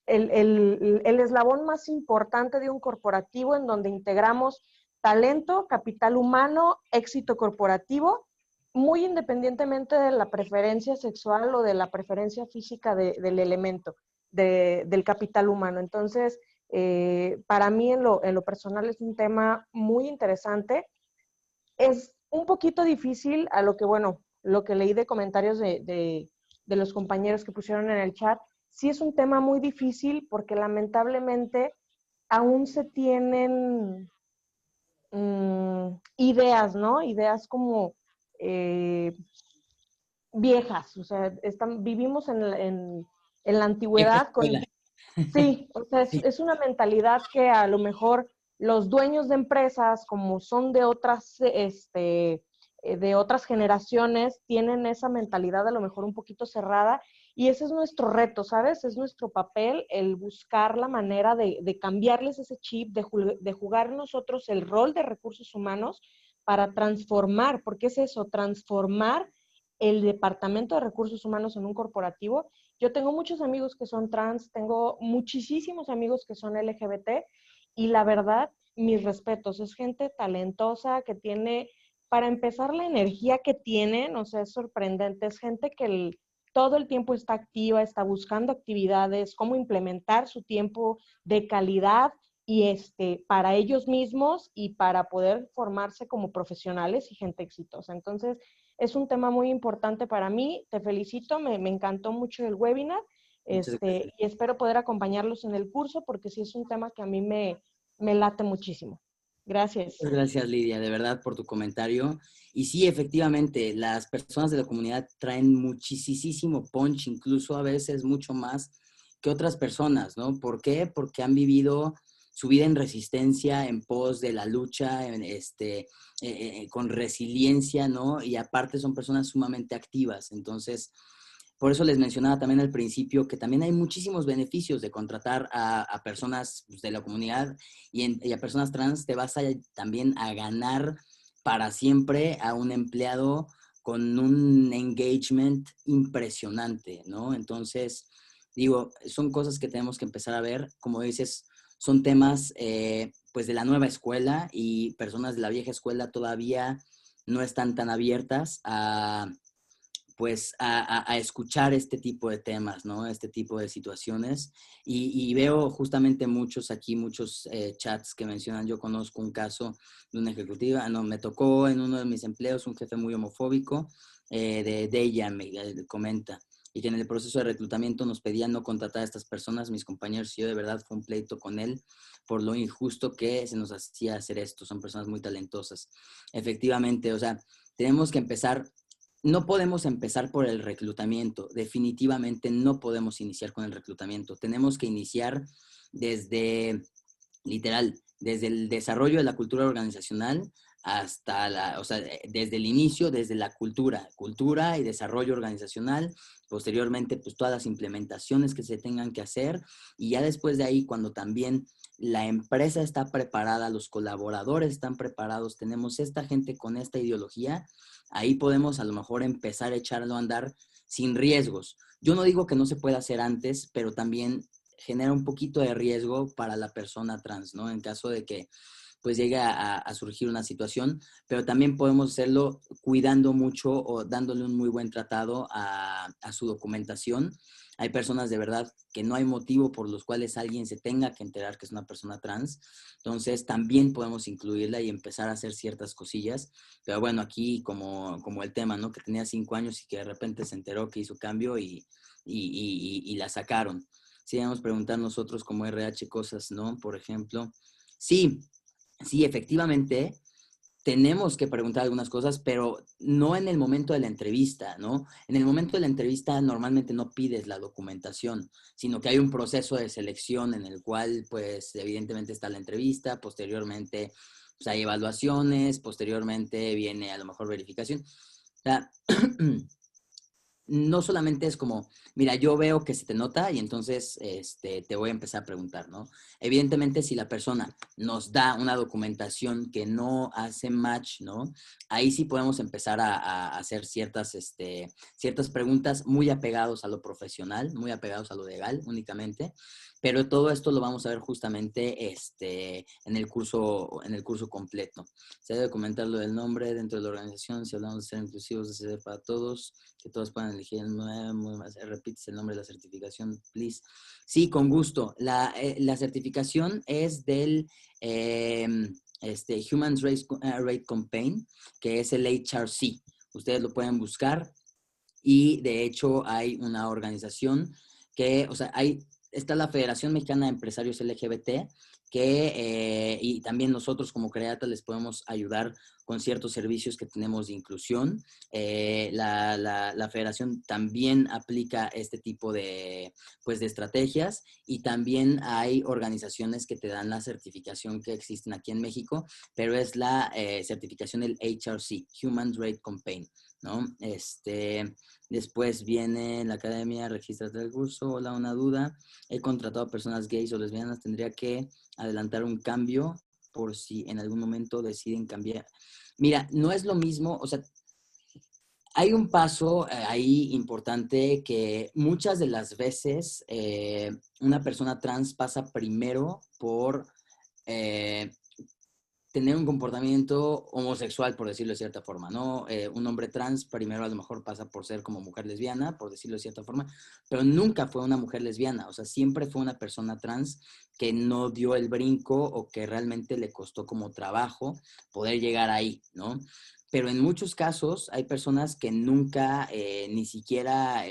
Speaker 3: el eslabón más importante de un corporativo en donde integramos talento, capital humano, éxito corporativo, muy independientemente de la preferencia sexual o de la preferencia física del elemento, del capital humano. Entonces, para mí en lo personal es un tema muy interesante. Es un poquito difícil a lo que, bueno, lo que leí de comentarios de los compañeros que pusieron en el chat, sí es un tema muy difícil porque lamentablemente aún se tienen ideas, ¿no? Ideas como eh, viejas, o sea, vivimos en la
Speaker 1: Vieja
Speaker 3: antigüedad con,
Speaker 1: escuela.
Speaker 3: sí, o sea, es una mentalidad que a lo mejor los dueños de empresas, como son de otras generaciones, tienen esa mentalidad a lo mejor un poquito cerrada y ese es nuestro reto, ¿sabes? Es nuestro papel el buscar la manera de cambiarles ese chip, de jugar nosotros el rol de recursos humanos para transformar, porque es eso, transformar el departamento de recursos humanos en un corporativo. Yo tengo muchos amigos que son trans, tengo muchísimos amigos que son LGBT y la verdad, mis respetos, es gente talentosa que tiene, para empezar, la energía que tienen, o sea, es sorprendente, es gente que todo el tiempo está activa, está buscando actividades, cómo implementar su tiempo de calidad y para ellos mismos y para poder formarse como profesionales y gente exitosa. Entonces, es un tema muy importante para mí. Te felicito, me encantó mucho el webinar
Speaker 1: Muchas gracias.
Speaker 3: y espero poder acompañarlos en el curso porque sí es un tema que a mí me late muchísimo. Gracias.
Speaker 1: Muchas gracias, Lidia, de verdad, por tu comentario. Y sí, efectivamente, las personas de la comunidad traen muchísimo punch, incluso a veces mucho más que otras personas, ¿no? ¿Por qué? Porque han vivido su vida en resistencia, en pos de la lucha, con resiliencia, ¿no? Y aparte son personas sumamente activas. Entonces, por eso les mencionaba también al principio que también hay muchísimos beneficios de contratar a personas pues, de la comunidad y a personas trans. Te vas también a ganar para siempre a un empleado con un engagement impresionante, ¿no? Entonces, digo, son cosas que tenemos que empezar a ver. Como dices, son temas pues de la nueva escuela y personas de la vieja escuela todavía no están tan abiertas a pues a escuchar este tipo de temas, ¿no? Este tipo de situaciones. Y veo justamente muchos chats que mencionan. Yo conozco un caso de una ejecutiva, no, me tocó en uno de mis empleos un jefe muy homofóbico, de ella me comenta, y que en el proceso de reclutamiento nos pedían no contratar a estas personas, mis compañeros y yo. De verdad fue un pleito con él por lo injusto que se nos hacía hacer esto. Son personas muy talentosas. Efectivamente, o sea, tenemos que empezar. No podemos empezar por el reclutamiento. Definitivamente no podemos iniciar con el reclutamiento. Tenemos que iniciar desde, literal, desde el desarrollo de la cultura organizacional o sea, desde el inicio, desde la cultura y desarrollo organizacional, posteriormente, pues todas las implementaciones que se tengan que hacer, y ya después de ahí, cuando también la empresa está preparada, los colaboradores están preparados, tenemos esta gente con esta ideología, ahí podemos a lo mejor empezar a echarlo a andar sin riesgos. Yo no digo que no se pueda hacer antes, pero también genera un poquito de riesgo para la persona trans, ¿no? En caso de que pues llegue a surgir una situación, pero también podemos hacerlo cuidando mucho o dándole un muy buen tratado a su documentación. Hay personas de verdad que no hay motivo por los cuales alguien se tenga que enterar que es una persona trans, entonces también podemos incluirla y empezar a hacer ciertas cosillas, pero bueno, aquí como el tema, ¿no? Que tenía 5 años y que de repente se enteró que hizo cambio y la sacaron. Sí, debemos preguntar nosotros como RH cosas, ¿no? Por ejemplo, sí, sí, efectivamente, tenemos que preguntar algunas cosas, pero no en el momento de la entrevista, ¿no? En el momento de la entrevista normalmente no pides la documentación, sino que hay un proceso de selección en el cual, pues, evidentemente está la entrevista, posteriormente, pues, hay evaluaciones, posteriormente viene a lo mejor verificación. O sea, no solamente es como, mira, yo veo que se te nota y entonces te voy a empezar a preguntar, ¿no? Evidentemente, si la persona nos da una documentación que no hace match, ¿no? Ahí sí podemos empezar a hacer ciertas preguntas muy apegados a lo profesional, muy apegados a lo legal únicamente, pero todo esto lo vamos a ver justamente en el curso completo. Se debe comentar lo del nombre dentro de la organización, si hablamos de ser inclusivos, de ser para todos, que todos puedan elegir el nuevo, repites el nombre de la certificación, please. Sí, con gusto. La certificación es del Human Rate Campaign, que es el HRC. Ustedes lo pueden buscar y de hecho hay una organización que, o sea, está la Federación Mexicana de Empresarios LGBT, y también nosotros como Creata les podemos ayudar con ciertos servicios que tenemos de inclusión. La federación también aplica este tipo pues, de estrategias, y también hay organizaciones que te dan la certificación que existen aquí en México, pero es la certificación del HRC, Human Rights Campaign, ¿no? Después viene la academia, regístrate del curso. Hola, una duda. He contratado a personas gays o lesbianas. ¿Tendría que adelantar un cambio por si en algún momento deciden cambiar? Mira, no es lo mismo, o sea, hay un paso ahí importante que muchas de las veces una persona trans pasa primero por eh, tener un comportamiento homosexual, por decirlo de cierta forma, ¿no? Un hombre trans primero a lo mejor pasa por ser como mujer lesbiana, por decirlo de cierta forma, pero nunca fue una mujer lesbiana, o sea, siempre fue una persona trans que no dio el brinco o que realmente le costó como trabajo poder llegar ahí, ¿no? Pero en muchos casos hay personas que nunca ni siquiera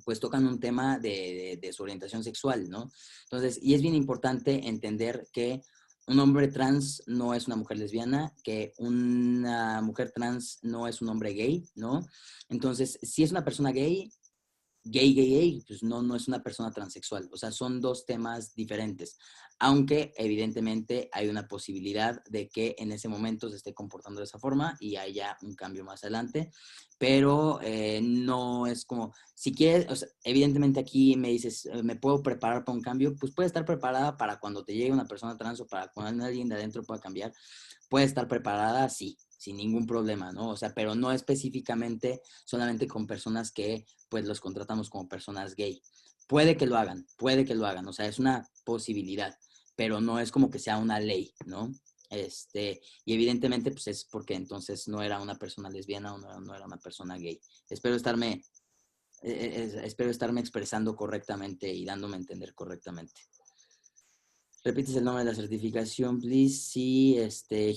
Speaker 1: pues tocan un tema de su orientación sexual, ¿no? Entonces, y es bien importante entender que un hombre trans no es una mujer lesbiana, que una mujer trans no es un hombre gay, ¿no? Entonces, si es una persona gay, pues no es una persona transexual. O sea, son dos temas diferentes. Aunque evidentemente hay una posibilidad de que en ese momento se esté comportando de esa forma y haya un cambio más adelante. Pero no es como, si quieres, o sea, evidentemente aquí me dices, ¿me puedo preparar para un cambio? Pues puedes estar preparada para cuando te llegue una persona trans o para cuando alguien de adentro pueda cambiar. Puede estar preparada, sí, sin ningún problema, ¿no? O sea, pero no específicamente solamente con personas que pues los contratamos como personas gay. Puede que lo hagan, o sea, es una posibilidad, pero no es como que sea una ley, ¿no? Y evidentemente, pues es porque entonces no era una persona lesbiana o no era una persona gay. Espero estarme expresando correctamente y dándome a entender correctamente. ¿Repites el nombre de la certificación, please? Sí,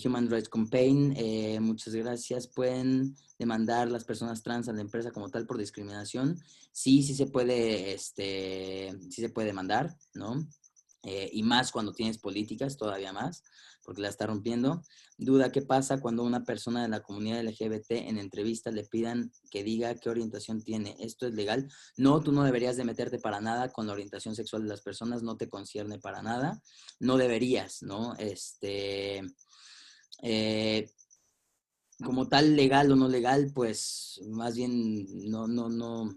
Speaker 1: Human Rights Campaign, muchas gracias. ¿Pueden demandar las personas trans a la empresa como tal por discriminación? Sí, sí se puede demandar, ¿no? Y más cuando tienes políticas, todavía más, porque la está rompiendo. Duda, ¿qué pasa cuando una persona de la comunidad LGBT en entrevista le pidan que diga qué orientación tiene? ¿Esto es legal? No, tú no deberías de meterte para nada con la orientación sexual de las personas, no te concierne para nada, no deberías, ¿no? Como tal, legal o no legal, pues más bien no,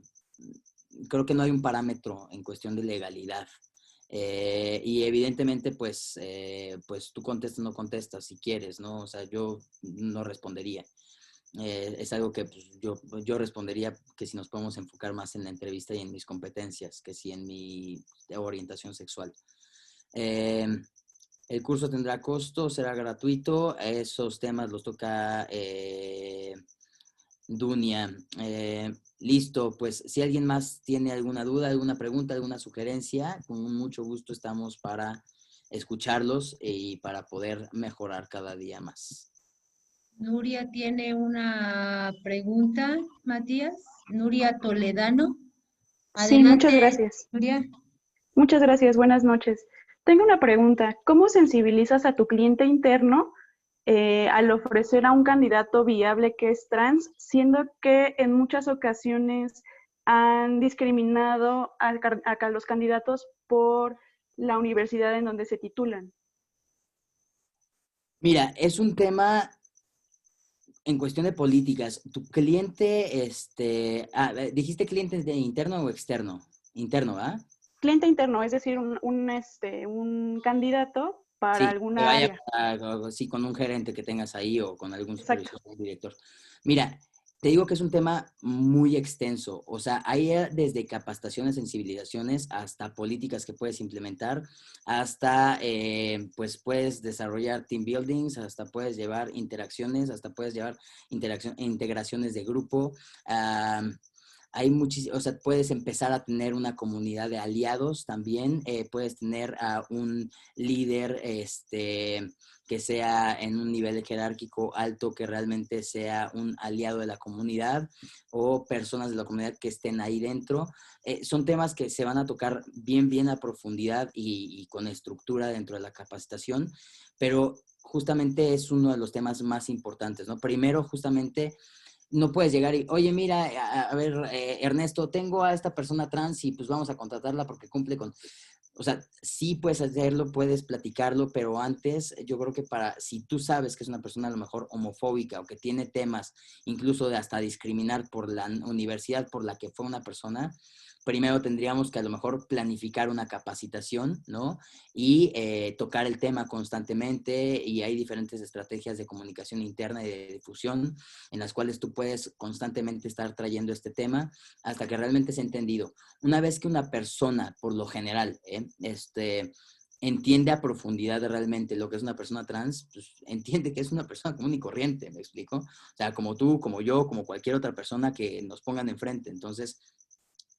Speaker 1: creo que no hay un parámetro en cuestión de legalidad. Y evidentemente, pues tú contestas o no contestas si quieres, ¿no? O sea, yo no respondería. Es algo que pues, yo respondería que si nos podemos enfocar más en la entrevista y en mis competencias, que si en mi orientación sexual. El curso tendrá costo, será gratuito. Esos temas los toca Dunia. Listo, pues si alguien más tiene alguna duda, alguna pregunta, alguna sugerencia, con mucho gusto estamos para escucharlos y para poder mejorar cada día más.
Speaker 2: Nuria tiene una pregunta, Matías. Nuria Toledano.
Speaker 4: Sí, muchas
Speaker 2: Adelante,
Speaker 4: gracias.
Speaker 2: Nuria.
Speaker 4: Muchas gracias, buenas noches. Tengo una pregunta. ¿Cómo sensibilizas a tu cliente interno al ofrecer a un candidato viable que es trans, siendo que en muchas ocasiones han discriminado a los candidatos por la universidad en donde se titulan?
Speaker 1: Mira, es un tema en cuestión de políticas. Tu cliente, dijiste cliente de interno o externo. Interno, ¿verdad?
Speaker 4: Cliente interno, es decir, un candidato para
Speaker 1: Sí, que
Speaker 4: alguna
Speaker 1: vaya
Speaker 4: área.
Speaker 1: sí, con un gerente que tengas ahí o con algún
Speaker 4: Exacto.
Speaker 1: supervisor, un director. Mira, te digo que es un tema muy extenso. O sea, hay desde capacitaciones, sensibilizaciones, hasta políticas que puedes implementar, hasta pues puedes desarrollar team buildings, hasta puedes llevar interacciones, hasta puedes llevar integraciones de grupo. Hay muchísimo, o sea, puedes empezar a tener una comunidad de aliados también, puedes tener a un líder que sea en un nivel jerárquico alto, que realmente sea un aliado de la comunidad, o personas de la comunidad que estén ahí dentro. Son temas que se van a tocar bien a profundidad y con estructura dentro de la capacitación, pero justamente es uno de los temas más importantes, ¿no? Primero, justamente, no puedes llegar y, oye, mira, a ver, Ernesto, tengo a esta persona trans y pues vamos a contratarla porque cumple con... O sea, sí puedes hacerlo, puedes platicarlo, pero antes yo creo que si tú sabes que es una persona a lo mejor homofóbica o que tiene temas incluso de hasta discriminar por la universidad por la que fue una persona, primero tendríamos que a lo mejor planificar una capacitación, ¿no? Y tocar el tema constantemente, y hay diferentes estrategias de comunicación interna y de difusión en las cuales tú puedes constantemente estar trayendo este tema hasta que realmente sea entendido. Una vez que una persona, por lo general, entiende a profundidad realmente lo que es una persona trans, pues entiende que es una persona común y corriente, ¿me explico? O sea, como tú, como yo, como cualquier otra persona que nos pongan enfrente. Entonces,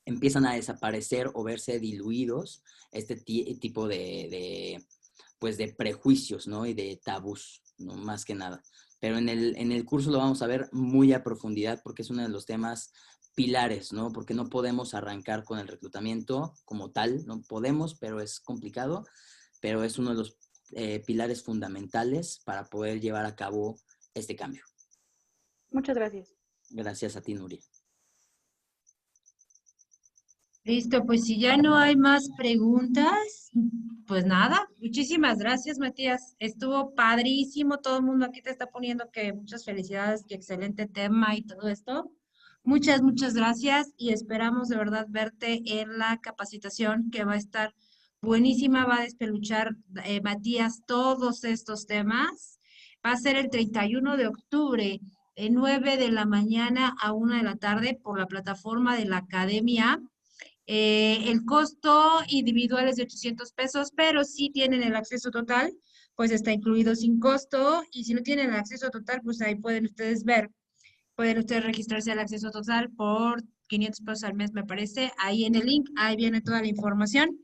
Speaker 1: empiezan a desaparecer o verse diluidos este tipo pues de prejuicios, ¿no? Y de tabús, ¿no? Más que nada. Pero en el curso lo vamos a ver muy a profundidad porque es uno de los temas pilares, ¿no? Porque no podemos arrancar con el reclutamiento como tal, no podemos, pero es complicado, pero es uno de los pilares fundamentales para poder llevar a cabo este cambio.
Speaker 4: Muchas gracias.
Speaker 1: Gracias a ti, Nuria.
Speaker 2: Listo, pues si ya no hay más preguntas, pues nada, muchísimas gracias, Matías. Estuvo padrísimo, todo el mundo aquí te está poniendo que muchas felicidades, que excelente tema y todo esto. Muchas gracias y esperamos de verdad verte en la capacitación que va a estar buenísima, va a despeluchar Matías todos estos temas. Va a ser el 31 de octubre, de 9 de la mañana a 1 de la tarde por la plataforma de la Academia. El costo individual es de 800 pesos, pero sí tienen el acceso total pues está incluido sin costo, y si no tienen el acceso total, pues ahí pueden ustedes ver, pueden ustedes registrarse al acceso total por 500 pesos al mes, me parece. Ahí en el link, ahí viene toda la información.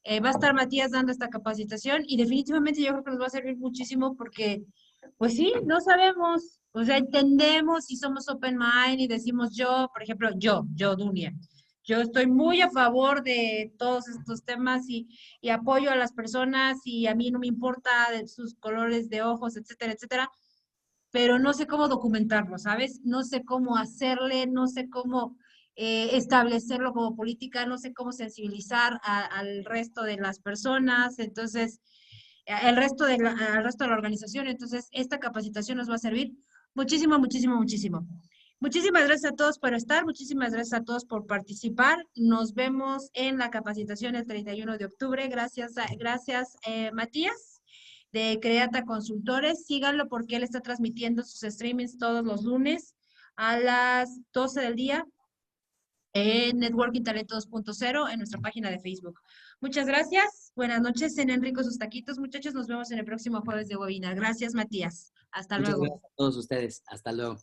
Speaker 2: Va a estar Matías dando esta capacitación y definitivamente yo creo que nos va a servir muchísimo porque, pues sí, no sabemos, o sea, entendemos y somos open mind y decimos yo, por ejemplo, yo, Dunia, yo estoy muy a favor de todos estos temas y apoyo a las personas y a mí no me importa de sus colores de ojos, etcétera, etcétera, pero no sé cómo documentarlo, ¿sabes? No sé cómo hacerle, no sé cómo establecerlo como política, no sé cómo sensibilizar al resto de las personas, entonces, al resto de la organización. Entonces, esta capacitación nos va a servir muchísimo, muchísimo, muchísimo. Muchísimas gracias a todos por estar, muchísimas gracias a todos por participar. Nos vemos en la capacitación el 31 de octubre. Gracias, Matías, de Creata Consultores. Síganlo porque él está transmitiendo sus streamings todos los lunes a las 12 del día en Networking Talento 2.0 en nuestra página de Facebook. Muchas gracias. Buenas noches. Cenen ricos sus taquitos, muchachos. Nos vemos en el próximo jueves de webinar. Gracias, Matías. Hasta
Speaker 1: Muchas
Speaker 2: luego.
Speaker 1: gracias a todos ustedes. Hasta luego.